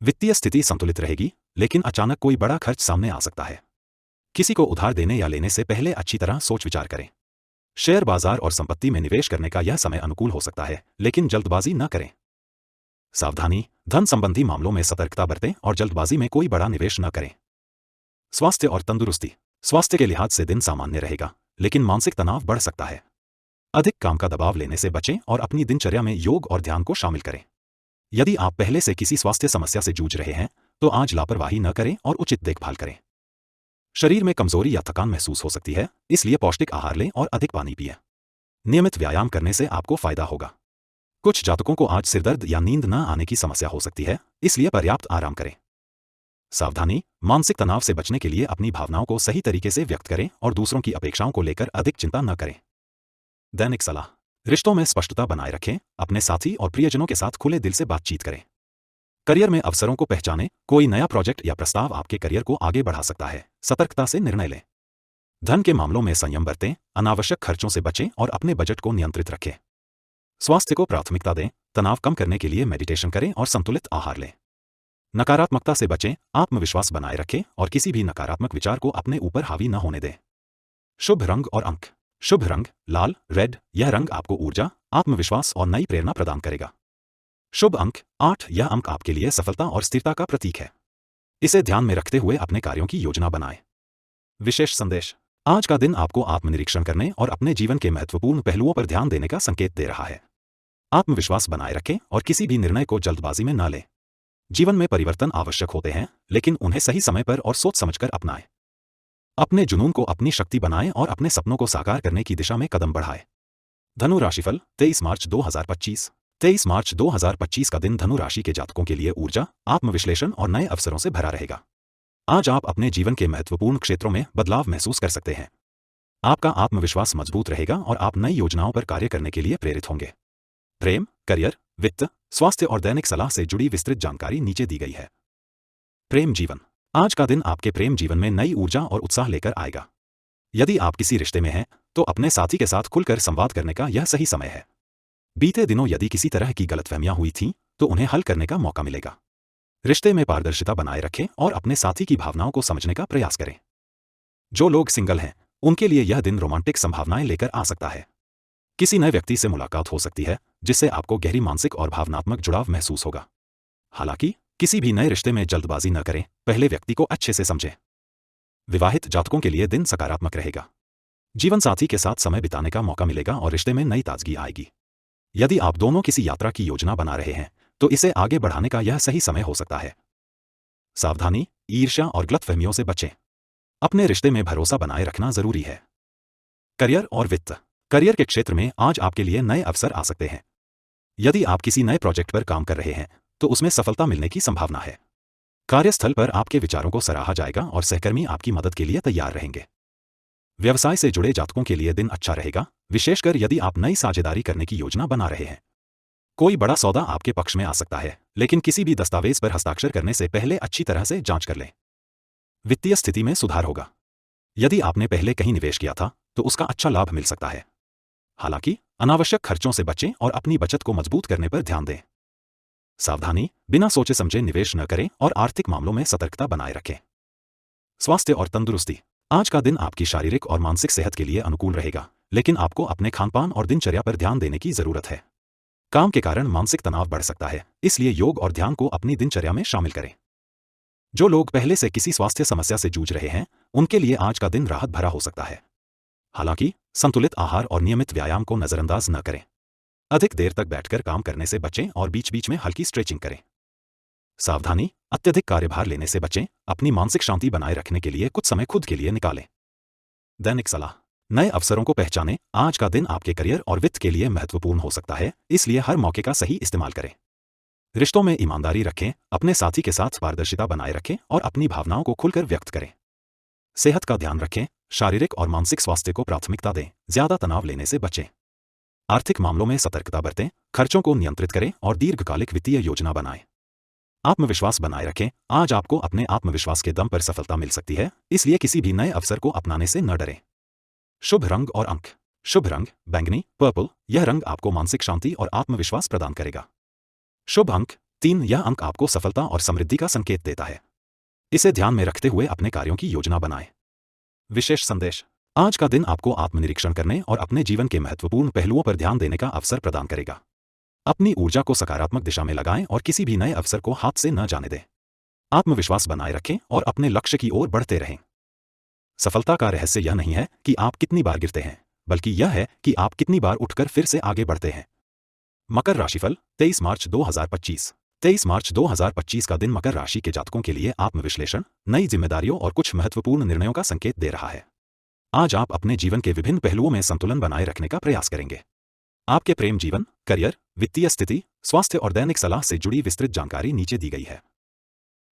वित्तीय स्थिति संतुलित रहेगी, लेकिन अचानक कोई बड़ा खर्च सामने आ सकता है। किसी को उधार देने या लेने से पहले अच्छी तरह सोच विचार करें। शेयर बाजार और संपत्ति में निवेश करने का यह समय अनुकूल हो सकता है, लेकिन जल्दबाजी न करें। सावधानी, धन संबंधी मामलों में सतर्कता बरतें और जल्दबाजी में कोई बड़ा निवेश न करें। स्वास्थ्य और तंदुरुस्ती। स्वास्थ्य के लिहाज से दिन सामान्य रहेगा, लेकिन मानसिक तनाव बढ़ सकता है। अधिक काम का दबाव लेने से बचें और अपनी दिनचर्या में योग और ध्यान को शामिल करें। यदि आप पहले से किसी स्वास्थ्य समस्या से जूझ रहे हैं तो आज लापरवाही न करें और उचित देखभाल करें। शरीर में कमजोरी या थकान महसूस हो सकती है, इसलिए पौष्टिक आहार लें और अधिक पानी पिएं। नियमित व्यायाम करने से आपको फायदा होगा। कुछ जातकों को आज सिरदर्द या नींद न आने की समस्या हो सकती है, इसलिए पर्याप्त आराम करें। सावधानी, मानसिक तनाव से बचने के लिए अपनी भावनाओं को सही तरीके से व्यक्त करें और दूसरों की अपेक्षाओं को लेकर अधिक चिंता न करें। दैनिक सलाह। रिश्तों में स्पष्टता बनाए रखें, अपने साथी और प्रियजनों के साथ खुले दिल से बातचीत करें। करियर में अवसरों को पहचानें, कोई नया प्रोजेक्ट या प्रस्ताव आपके करियर को आगे बढ़ा सकता है, सतर्कता से निर्णय लें। धन के मामलों में संयम बरतें, अनावश्यक खर्चों से बचें और अपने बजट को नियंत्रित रखें। स्वास्थ्य को प्राथमिकता दें, तनाव कम करने के लिए मेडिटेशन करें और संतुलित आहार लें। नकारात्मकता से बचें, आत्मविश्वास बनाए रखें और किसी भी नकारात्मक विचार को अपने ऊपर हावी न होने दें। शुभ रंग और अंक। शुभ रंग लाल, रेड। यह रंग आपको ऊर्जा, आत्मविश्वास और नई प्रेरणा प्रदान करेगा। शुभ अंक 8। यह अंक आपके लिए सफलता और स्थिरता का प्रतीक है। इसे ध्यान में रखते हुए अपने कार्यों की योजना बनाएं। विशेष संदेश। आज का दिन आपको आत्मनिरीक्षण करने और अपने जीवन के महत्वपूर्ण पहलुओं पर ध्यान देने का संकेत दे रहा है। आत्मविश्वास बनाए रखें और किसी भी निर्णय को जल्दबाजी में न लें। जीवन में परिवर्तन आवश्यक होते हैं, लेकिन उन्हें सही समय पर और सोच समझकर अपनाएं। अपने जुनून को अपनी शक्ति बनाएं और अपने सपनों को साकार करने की दिशा में कदम बढ़ाएं। धनु राशिफल 23 मार्च 2025। 23 मार्च 2025 का दिन धनु राशि के जातकों के लिए ऊर्जा, आत्मविश्लेषण और नए अवसरों से भरा रहेगा। आज आप अपने जीवन के महत्वपूर्ण क्षेत्रों में बदलाव महसूस कर सकते हैं। आपका आत्मविश्वास मजबूत रहेगा और आप नई योजनाओं पर कार्य करने के लिए प्रेरित होंगे। प्रेम, करियर, वित्त, स्वास्थ्य और दैनिक सलाह से जुड़ी विस्तृत जानकारी नीचे दी गई है। प्रेम जीवन। आज का दिन आपके प्रेम जीवन में नई ऊर्जा और उत्साह लेकर आएगा। यदि आप किसी रिश्ते में हैं तो अपने साथी के साथ खुलकर संवाद करने का यह सही समय है। बीते दिनों यदि किसी तरह की गलतफहमियां हुई थीं तो उन्हें हल करने का मौका मिलेगा। रिश्ते में पारदर्शिता बनाए रखें और अपने साथी की भावनाओं को समझने का प्रयास करें। जो लोग सिंगल हैं उनके लिए यह दिन रोमांटिक संभावनाएं लेकर आ सकता है। किसी नए व्यक्ति से मुलाकात हो सकती है जिससे आपको गहरी मानसिक और भावनात्मक जुड़ाव महसूस होगा। हालांकि किसी भी नए रिश्ते में जल्दबाजी न करें, पहले व्यक्ति को अच्छे से समझें। विवाहित जातकों के लिए दिन सकारात्मक रहेगा। जीवन साथी के साथ समय बिताने का मौका मिलेगा और रिश्ते में नई ताजगी आएगी। यदि आप दोनों किसी यात्रा की योजना बना रहे हैं तो इसे आगे बढ़ाने का यह सही समय हो सकता है। सावधानी, ईर्ष्या और गलतफहमियों से बचें। अपने रिश्ते में भरोसा बनाए रखना जरूरी है। करियर और वित्त। करियर के क्षेत्र में आज आपके लिए नए अवसर आ सकते हैं। यदि आप किसी नए प्रोजेक्ट पर काम कर रहे हैं तो उसमें सफलता मिलने की संभावना है। कार्यस्थल पर आपके विचारों को सराहा जाएगा और सहकर्मी आपकी मदद के लिए तैयार रहेंगे। व्यवसाय से जुड़े जातकों के लिए दिन अच्छा रहेगा, विशेषकर यदि आप नई साझेदारी करने की योजना बना रहे हैं। कोई बड़ा सौदा आपके पक्ष में आ सकता है, लेकिन किसी भी दस्तावेज पर हस्ताक्षर करने से पहले अच्छी तरह से जांच कर लें। वित्तीय स्थिति में सुधार होगा। यदि आपने पहले कहीं निवेश किया था तो उसका अच्छा लाभ मिल सकता है। हालांकि अनावश्यक खर्चों से बचें और अपनी बचत को मजबूत करने पर ध्यान दें। सावधानी, बिना सोचे समझे निवेश न करें और आर्थिक मामलों में सतर्कता बनाए रखें। स्वास्थ्य और तंदुरुस्ती। आज का दिन आपकी शारीरिक और मानसिक सेहत के लिए अनुकूल रहेगा, लेकिन आपको अपने खानपान और दिनचर्या पर ध्यान देने की जरूरत है। काम के कारण मानसिक तनाव बढ़ सकता है, इसलिए योग और ध्यान को अपनी दिनचर्या में शामिल करें। जो लोग पहले से किसी स्वास्थ्य समस्या से जूझ रहे हैं उनके लिए आज का दिन राहत भरा हो सकता है। हालांकि संतुलित आहार और नियमित व्यायाम को नजरअंदाज न करें। अधिक देर तक बैठकर काम करने से बचें और बीच बीच में हल्की स्ट्रेचिंग करें। सावधानी, अत्यधिक कार्यभार लेने से बचें। अपनी मानसिक शांति बनाए रखने के लिए कुछ समय खुद के लिए निकालें। दैनिक सलाह। नए अवसरों को पहचानें। आज का दिन आपके करियर और वित्त के लिए महत्वपूर्ण हो सकता है, इसलिए हर मौके का सही इस्तेमाल करें। रिश्तों में ईमानदारी रखें, अपने साथी के साथ पारदर्शिता बनाए रखें और अपनी भावनाओं को खुलकर व्यक्त करें। सेहत का ध्यान रखें, शारीरिक और मानसिक स्वास्थ्य को प्राथमिकता दें, ज्यादा तनाव लेने से बचें। आर्थिक मामलों में सतर्कता बरतें, खर्चों को नियंत्रित करें और दीर्घकालिक वित्तीय योजना बनाएं। आत्मविश्वास बनाए रखें। आज आपको अपने आत्मविश्वास के दम पर सफलता मिल सकती है, इसलिए किसी भी नए अवसर को अपनाने से न डरें। शुभ रंग और अंक। शुभ रंग बैंगनी, पर्पल। यह रंग आपको मानसिक शांति और आत्मविश्वास प्रदान करेगा। शुभ अंक 3। यह अंक आपको सफलता और समृद्धि का संकेत देता है। इसे ध्यान में रखते हुए अपने कार्यों की योजना बनाएं। विशेष संदेश। आज का दिन आपको आत्मनिरीक्षण करने और अपने जीवन के महत्वपूर्ण पहलुओं पर ध्यान देने का अवसर प्रदान करेगा। अपनी ऊर्जा को सकारात्मक दिशा में लगाएं और किसी भी नए अवसर को हाथ से न जाने दें। आत्मविश्वास बनाए रखें और अपने लक्ष्य की ओर बढ़ते रहें। सफलता का रहस्य यह नहीं है कि आप कितनी बार गिरते हैं, बल्कि यह है कि आप कितनी बार उठकर फिर से आगे बढ़ते हैं। मकर राशिफल 23 मार्च 2025। 23 मार्च 2025 का दिन मकर राशि के जातकों के लिए आत्मविश्लेषण, नई जिम्मेदारियों और कुछ महत्वपूर्ण निर्णयों का संकेत दे रहा है। आज आप अपने जीवन के विभिन्न पहलुओं में संतुलन बनाए रखने का प्रयास करेंगे। आपके प्रेम जीवन, करियर, वित्तीय स्थिति, स्वास्थ्य और दैनिक सलाह से जुड़ी विस्तृत जानकारी नीचे दी गई है।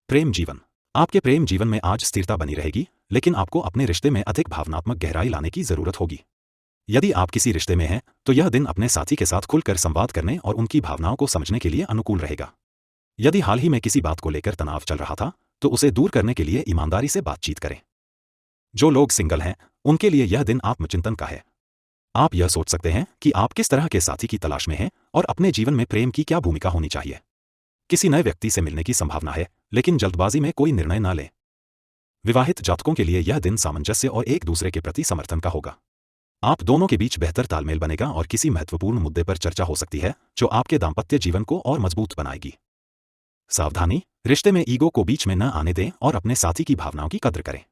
प्रेम जीवन। आपके प्रेम जीवन में आज स्थिरता बनी रहेगी, लेकिन आपको अपने रिश्ते में अधिक भावनात्मक गहराई लाने की जरूरत होगी। यदि आप किसी रिश्ते में हैं तो यह दिन अपने साथी के साथ खुलकर संवाद करने और उनकी भावनाओं को समझने के लिए अनुकूल रहेगा। यदि हाल ही में किसी बात को लेकर तनाव चल रहा था तो उसे दूर करने के लिए ईमानदारी से बातचीत करें। जो लोग सिंगल हैं उनके लिए यह दिन आत्मचिंतन का है। आप यह सोच सकते हैं कि आप किस तरह के साथी की तलाश में हैं और अपने जीवन में प्रेम की क्या भूमिका होनी चाहिए। किसी नए व्यक्ति से मिलने की संभावना है, लेकिन जल्दबाजी में कोई निर्णय न लें। विवाहित जातकों के लिए यह दिन सामंजस्य और एक दूसरे के प्रति समर्थन का होगा। आप दोनों के बीच बेहतर तालमेल बनेगा और किसी महत्वपूर्ण मुद्दे पर चर्चा हो सकती है जो आपके दाम्पत्य जीवन को और मजबूत बनाएगी। सावधानी, रिश्ते में ईगो को बीच में न आने दें और अपने साथी की भावनाओं की कद्र करें।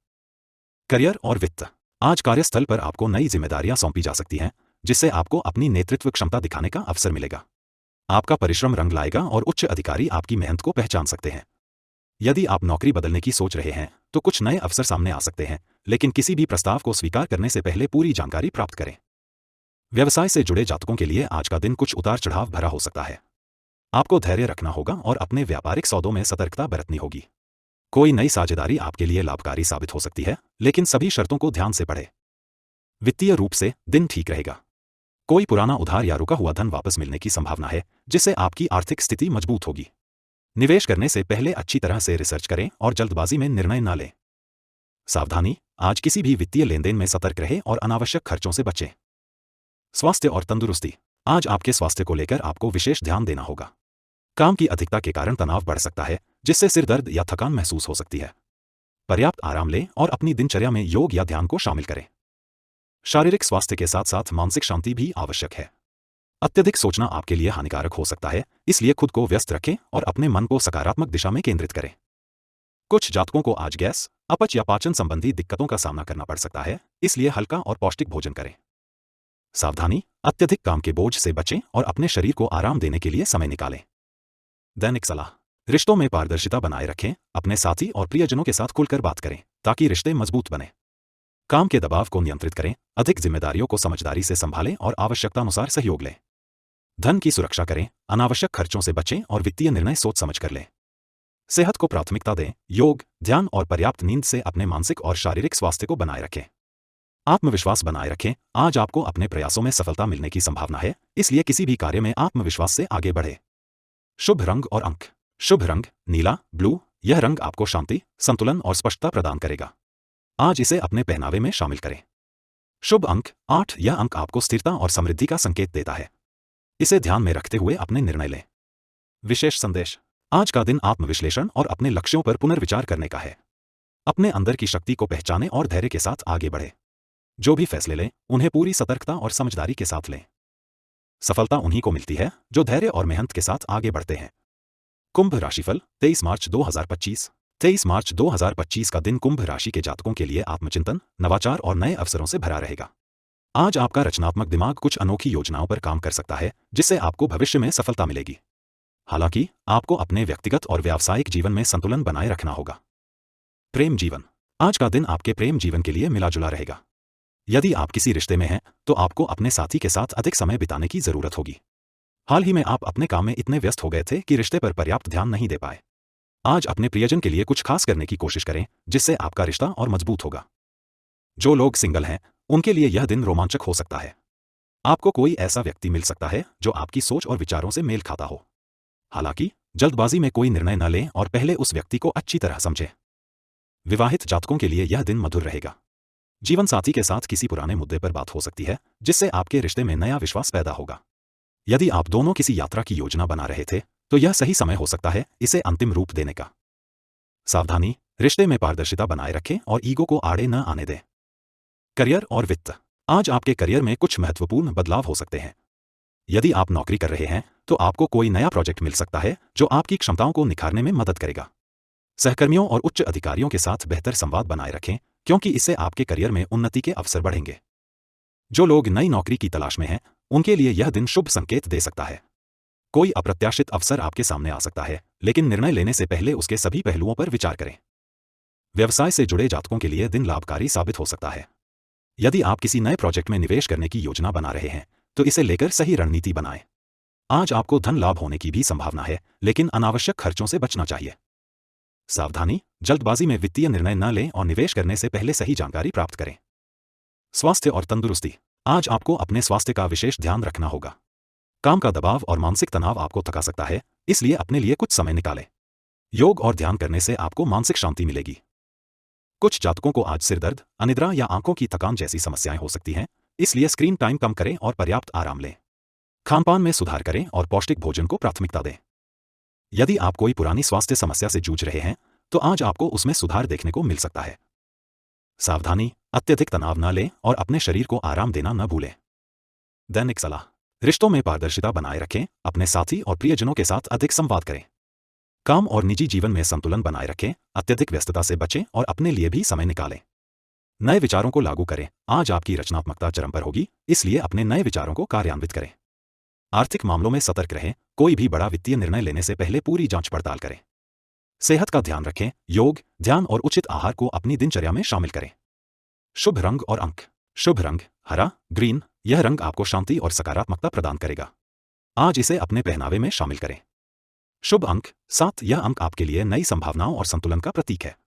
करियर और वित्त। आज कार्यस्थल पर आपको नई जिम्मेदारियां सौंपी जा सकती हैं, जिससे आपको अपनी नेतृत्व क्षमता दिखाने का अवसर मिलेगा। आपका परिश्रम रंग लाएगा और उच्च अधिकारी आपकी मेहनत को पहचान सकते हैं। यदि आप नौकरी बदलने की सोच रहे हैं तो कुछ नए अवसर सामने आ सकते हैं, लेकिन किसी भी प्रस्ताव को स्वीकार करने से पहले पूरी जानकारी प्राप्त करें। व्यवसाय से जुड़े जातकों के लिए आज का दिन कुछ उतार चढ़ाव भरा हो सकता है। आपको धैर्य रखना होगा और अपने व्यापारिक सौदों में सतर्कता बरतनी होगी। कोई नई साझेदारी आपके लिए लाभकारी साबित हो सकती है, लेकिन सभी शर्तों को ध्यान से पढ़ें। वित्तीय रूप से दिन ठीक रहेगा। कोई पुराना उधार या रुका हुआ धन वापस मिलने की संभावना है, जिससे आपकी आर्थिक स्थिति मजबूत होगी। निवेश करने से पहले अच्छी तरह से रिसर्च करें और जल्दबाजी में निर्णय न लें। सावधानी, आज किसी भी वित्तीय लेनदेन में सतर्क रहें और अनावश्यक खर्चों से बचें। स्वास्थ्य और तंदुरुस्ती। आज आपके स्वास्थ्य को लेकर आपको विशेष ध्यान देना होगा। काम की अधिकता के कारण तनाव बढ़ सकता है, जिससे सिर दर्द या थकान महसूस हो सकती है। पर्याप्त आराम लें और अपनी दिनचर्या में योग या ध्यान को शामिल करें। शारीरिक स्वास्थ्य के साथ साथ मानसिक शांति भी आवश्यक है। अत्यधिक सोचना आपके लिए हानिकारक हो सकता है, इसलिए खुद को व्यस्त रखें और अपने मन को सकारात्मक दिशा में केंद्रित करें। कुछ जातकों को आज गैस, अपच या पाचन संबंधी दिक्कतों का सामना करना पड़ सकता है, इसलिए हल्का और पौष्टिक भोजन करें। सावधानी, अत्यधिक काम के बोझ से बचें और अपने शरीर को आराम देने के लिए समय निकालें। दैनिक सलाह। रिश्तों में पारदर्शिता बनाए रखें, अपने साथी और प्रियजनों के साथ खुलकर बात करें ताकि रिश्ते मजबूत बने। काम के दबाव को नियंत्रित करें, अधिक जिम्मेदारियों को समझदारी से संभालें और आवश्यकतानुसार सहयोग लें। धन की सुरक्षा करें, अनावश्यक खर्चों से बचें और वित्तीय निर्णय सोच समझ कर लें। सेहत को प्राथमिकता दें, योग, ध्यान और पर्याप्त नींद से अपने मानसिक और शारीरिक स्वास्थ्य को बनाए रखें। आत्मविश्वास बनाए रखें, आज आपको अपने प्रयासों में सफलता मिलने की संभावना है, इसलिए किसी भी कार्य में आत्मविश्वास से आगे बढ़े। शुभ रंग और अंक। शुभ रंग नीला, ब्लू। यह रंग आपको शांति, संतुलन और स्पष्टता प्रदान करेगा। आज इसे अपने पहनावे में शामिल करें। शुभ अंक 8। यह अंक आपको स्थिरता और समृद्धि का संकेत देता है। इसे ध्यान में रखते हुए अपने निर्णय लें। विशेष संदेश। आज का दिन आत्मविश्लेषण और अपने लक्ष्यों पर पुनर्विचार करने का है। अपने अंदर की शक्ति को पहचानें और धैर्य के साथ आगे बढ़ें। जो भी फैसले लें, उन्हें पूरी सतर्कता और समझदारी के साथ लें। सफलता उन्हीं को मिलती है जो धैर्य और मेहनत के साथ आगे बढ़ते हैं। कुंभ राशिफल 23 मार्च 2025। 23 मार्च 2025 का दिन कुंभ राशि के जातकों के लिए आत्मचिंतन, नवाचार और नए अवसरों से भरा रहेगा। आज आपका रचनात्मक दिमाग कुछ अनोखी योजनाओं पर काम कर सकता है, जिससे आपको भविष्य में सफलता मिलेगी। हालांकि आपको अपने व्यक्तिगत और व्यावसायिक जीवन में संतुलन बनाए रखना होगा। प्रेम जीवन। आज का दिन आपके प्रेम जीवन के लिए मिला जुला रहेगा। यदि आप किसी रिश्ते में हैं, तो आपको अपने साथी के साथ अधिक समय बिताने की जरूरत होगी। हाल ही में आप अपने काम में इतने व्यस्त हो गए थे कि रिश्ते पर पर्याप्त ध्यान नहीं दे पाए। आज अपने प्रियजन के लिए कुछ खास करने की कोशिश करें, जिससे आपका रिश्ता और मजबूत होगा। जो लोग सिंगल हैं, उनके लिए यह दिन रोमांचक हो सकता है। आपको कोई ऐसा व्यक्ति मिल सकता है जो आपकी सोच और विचारों से मेल खाता हो। हालांकि जल्दबाजी में कोई निर्णय न लें और पहले उस व्यक्ति को अच्छी तरह समझें। विवाहित जातकों के लिए यह दिन मधुर रहेगा। जीवन साथी के साथ किसी पुराने मुद्दे पर बात हो सकती है, जिससे आपके रिश्ते में नया विश्वास पैदा होगा। यदि आप दोनों किसी यात्रा की योजना बना रहे थे, तो यह सही समय हो सकता है इसे अंतिम रूप देने का। सावधानी, रिश्ते में पारदर्शिता बनाए रखें और ईगो को आड़े न आने दें। करियर और वित्त। आज आपके करियर में कुछ महत्वपूर्ण बदलाव हो सकते हैं। यदि आप नौकरी कर रहे हैं, तो आपको कोई नया प्रोजेक्ट मिल सकता है जो आपकी क्षमताओं को निखारने में मदद करेगा। सहकर्मियों और उच्च अधिकारियों के साथ बेहतर संवाद बनाए रखें, क्योंकि इससे आपके करियर में उन्नति के अवसर बढ़ेंगे। जो लोग नई नौकरी की तलाश में हैं, उनके लिए यह दिन शुभ संकेत दे सकता है। कोई अप्रत्याशित अवसर आपके सामने आ सकता है, लेकिन निर्णय लेने से पहले उसके सभी पहलुओं पर विचार करें। व्यवसाय से जुड़े जातकों के लिए दिन लाभकारी साबित हो सकता है। यदि आप किसी नए प्रोजेक्ट में निवेश करने की योजना बना रहे हैं, तो इसे लेकर सही रणनीति बनाएं। आज आपको धन लाभ होने की भी संभावना है, लेकिन अनावश्यक खर्चों से बचना चाहिए। सावधानी, जल्दबाजी में वित्तीय निर्णय न लें और निवेश करने से पहले सही जानकारी प्राप्त करें। स्वास्थ्य और तंदुरुस्ती। आज आपको अपने स्वास्थ्य का विशेष ध्यान रखना होगा। काम का दबाव और मानसिक तनाव आपको थका सकता है, इसलिए अपने लिए कुछ समय निकालें। योग और ध्यान करने से आपको मानसिक शांति मिलेगी। कुछ जातकों को आज सिरदर्द, अनिद्रा या आंखों की थकान जैसी समस्याएं हो सकती हैं, इसलिए स्क्रीन टाइम कम करें और पर्याप्त आराम लें। खानपान में सुधार करें और पौष्टिक भोजन को प्राथमिकता दें। यदि आप कोई पुरानी स्वास्थ्य समस्या से जूझ रहे हैं, तो आज आपको उसमें सुधार देखने को मिल सकता है। सावधानी, अत्यधिक तनाव न लें और अपने शरीर को आराम देना न भूलें। दैनिक सलाह। रिश्तों में पारदर्शिता बनाए रखें, अपने साथी और प्रियजनों के साथ अधिक संवाद करें। काम और निजी जीवन में संतुलन बनाए रखें, अत्यधिक व्यस्तता से बचें और अपने लिए भी समय निकालें। नए विचारों को लागू करें, आज आपकी रचनात्मकता चरम पर होगी, इसलिए अपने नए विचारों को कार्यान्वित करें। आर्थिक मामलों में सतर्क रहें, कोई भी बड़ा वित्तीय निर्णय लेने से पहले पूरी जांच पड़ताल करें। सेहत का ध्यान रखें, योग, ध्यान और उचित आहार को अपनी दिनचर्या में शामिल करें। शुभ रंग और अंक। शुभ रंग हरा, ग्रीन। यह रंग आपको शांति और सकारात्मकता प्रदान करेगा। आज इसे अपने पहनावे में शामिल करें। शुभ अंक 7। यह अंक आपके लिए नई संभावनाओं और संतुलन का प्रतीक है।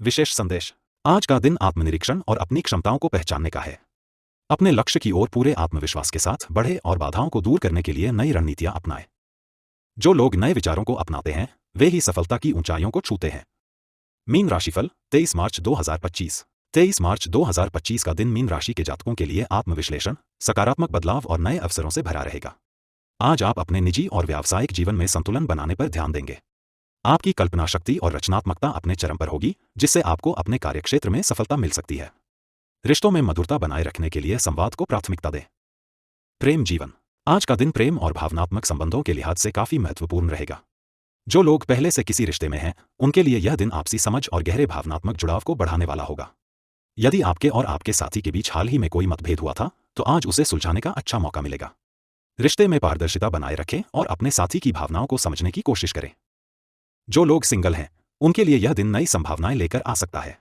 विशेष संदेश। आज का दिन आत्मनिरीक्षण और अपनी क्षमताओं को पहचानने का है। अपने लक्ष्य की ओर पूरे आत्मविश्वास के साथ बढ़े और बाधाओं को दूर करने के लिए नई रणनीतियां अपनाएं। जो लोग नए विचारों को अपनाते हैं, वे ही सफलता की ऊंचाइयों को छूते हैं। मीन राशिफल 23 मार्च 2025। 23 मार्च 2025 का दिन मीन राशि के जातकों के लिए आत्मविश्लेषण, सकारात्मक बदलाव और नए अवसरों से भरा रहेगा। आज आप अपने निजी और व्यावसायिक जीवन में संतुलन बनाने पर ध्यान देंगे। आपकी कल्पना शक्ति और रचनात्मकता अपने चरम पर होगी, जिससे आपको अपने कार्यक्षेत्र में सफलता मिल सकती है। रिश्तों में मधुरता बनाए रखने के लिए संवाद को प्राथमिकता दें। प्रेम जीवन। आज का दिन प्रेम और भावनात्मक संबंधों के लिहाज से काफी महत्वपूर्ण रहेगा। जो लोग पहले से किसी रिश्ते में हैं, उनके लिए यह दिन आपसी समझ और गहरे भावनात्मक जुड़ाव को बढ़ाने वाला होगा। यदि आपके और आपके साथी के बीच हाल ही में कोई मतभेद हुआ था, तो आज उसे सुलझाने का अच्छा मौका मिलेगा। रिश्ते में पारदर्शिता बनाए रखें और अपने साथी की भावनाओं को समझने की कोशिश करें। जो लोग सिंगल हैं, उनके लिए यह दिन नई संभावनाएं लेकर आ सकता है।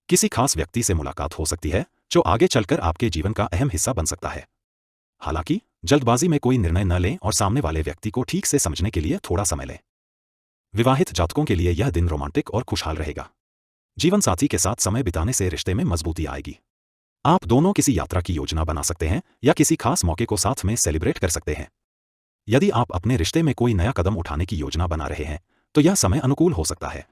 किसी खास व्यक्ति से मुलाकात हो सकती है, जो आगे चलकर आपके जीवन का अहम हिस्सा बन सकता है। हालांकि जल्दबाजी में कोई निर्णय न लें और सामने वाले व्यक्ति को ठीक से समझने के लिए थोड़ा समय लें। विवाहित जातकों के लिए यह दिन रोमांटिक और खुशहाल रहेगा। जीवन साथी के साथ समय बिताने से रिश्ते में मजबूती आएगी। आप दोनों किसी यात्रा की योजना बना सकते हैं या किसी खास मौके को साथ में सेलिब्रेट कर सकते हैं। यदि आप अपने रिश्ते में कोई नया कदम उठाने की योजना बना रहे हैं, तो यह समय अनुकूल हो सकता है।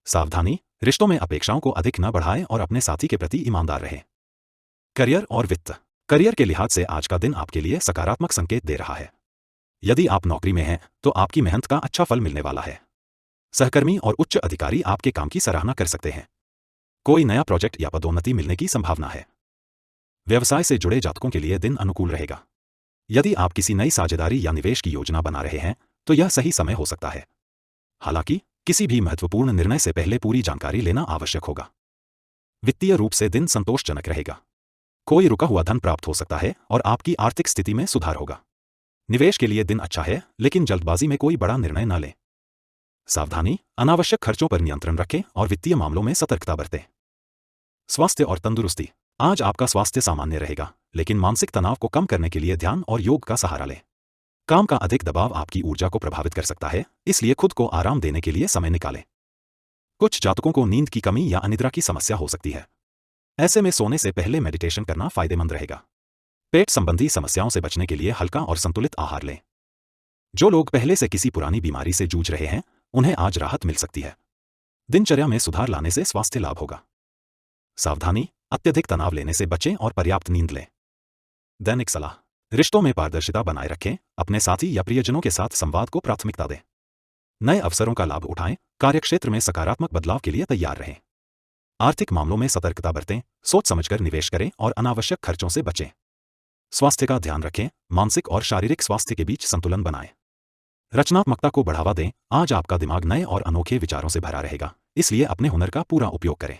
सावधानी, रिश्तों में अपेक्षाओं को अधिक न बढ़ाएं और अपने साथी के प्रति ईमानदार रहें। करियर और वित्त। करियर के लिहाज से आज का दिन आपके लिए सकारात्मक संकेत दे रहा है। यदि आप नौकरी में हैं, तो आपकी मेहनत का अच्छा फल मिलने वाला है। सहकर्मी और उच्च अधिकारी आपके काम की सराहना कर सकते हैं। कोई नया प्रोजेक्ट या पदोन्नति मिलने की संभावना है। व्यवसाय से जुड़े जातकों के लिए दिन अनुकूल रहेगा। यदि आप किसी नई साझेदारी या निवेश की योजना बना रहे हैं, तो यह सही समय हो सकता है। हालांकि किसी भी महत्वपूर्ण निर्णय से पहले पूरी जानकारी लेना आवश्यक होगा। वित्तीय रूप से दिन संतोषजनक रहेगा। कोई रुका हुआ धन प्राप्त हो सकता है और आपकी आर्थिक स्थिति में सुधार होगा। निवेश के लिए दिन अच्छा है, लेकिन जल्दबाजी में कोई बड़ा निर्णय न लें। सावधानी, अनावश्यक खर्चों पर नियंत्रण रखें और वित्तीय मामलों में सतर्कता बरतें। स्वास्थ्य और तंदुरुस्ती। आज आपका स्वास्थ्य सामान्य रहेगा, लेकिन मानसिक तनाव को कम करने के लिए ध्यान और योग का सहारा लें। काम का अधिक दबाव आपकी ऊर्जा को प्रभावित कर सकता है, इसलिए खुद को आराम देने के लिए समय निकालें। कुछ जातकों को नींद की कमी या अनिद्रा की समस्या हो सकती है। ऐसे में सोने से पहले मेडिटेशन करना फायदेमंद रहेगा। पेट संबंधी समस्याओं से बचने के लिए हल्का और संतुलित आहार लें। जो लोग पहले से किसी पुरानी बीमारी से जूझ रहे हैं, उन्हें आज राहत मिल सकती है। दिनचर्या में सुधार लाने से स्वास्थ्य लाभ होगा। सावधानी, अत्यधिक तनाव लेने से बचें और पर्याप्त नींद लें। दैनिक सलाह। रिश्तों में पारदर्शिता बनाए रखें, अपने साथी या प्रियजनों के साथ संवाद को प्राथमिकता दें। नए अवसरों का लाभ उठाएं, कार्यक्षेत्र में सकारात्मक बदलाव के लिए तैयार रहें। आर्थिक मामलों में सतर्कता बरतें, सोच समझकर निवेश करें और अनावश्यक खर्चों से बचें। स्वास्थ्य का ध्यान रखें, मानसिक और शारीरिक स्वास्थ्य के बीच संतुलन बनाएं। रचनात्मकता को बढ़ावा दें, आज आपका दिमाग नए और अनोखे विचारों से भरा रहेगा, इसलिए अपने हुनर का पूरा उपयोग करें।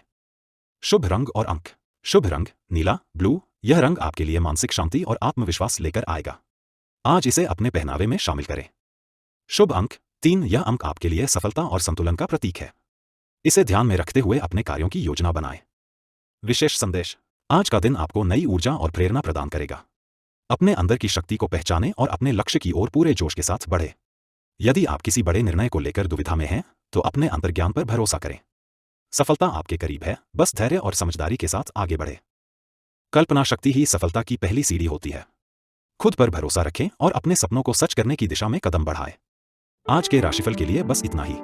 शुभ रंग और अंक। शुभ रंग नीला, ब्लू। यह रंग आपके लिए मानसिक शांति और आत्मविश्वास लेकर आएगा। आज इसे अपने पहनावे में शामिल करें। शुभ अंक 3। यह अंक आपके लिए सफलता और संतुलन का प्रतीक है। इसे ध्यान में रखते हुए अपने कार्यों की योजना बनाएं। विशेष संदेश। आज का दिन आपको नई ऊर्जा और प्रेरणा प्रदान करेगा। अपने अंदर की शक्ति को पहचानें और अपने लक्ष्य की ओर पूरे जोश के साथ बढ़ें। यदि आप किसी बड़े निर्णय को लेकर दुविधा में हैं, तो अपने अंतर्ज्ञान पर भरोसा करें। सफलता आपके करीब है, बस धैर्य और समझदारी के साथ आगे बढ़ें। कल्पना शक्ति ही सफलता की पहली सीढ़ी होती है। खुद पर भरोसा रखें और अपने सपनों को सच करने की दिशा में कदम बढ़ाएं। आज के राशिफल के लिए बस इतना ही।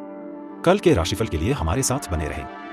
कल के राशिफल के लिए हमारे साथ बने रहें।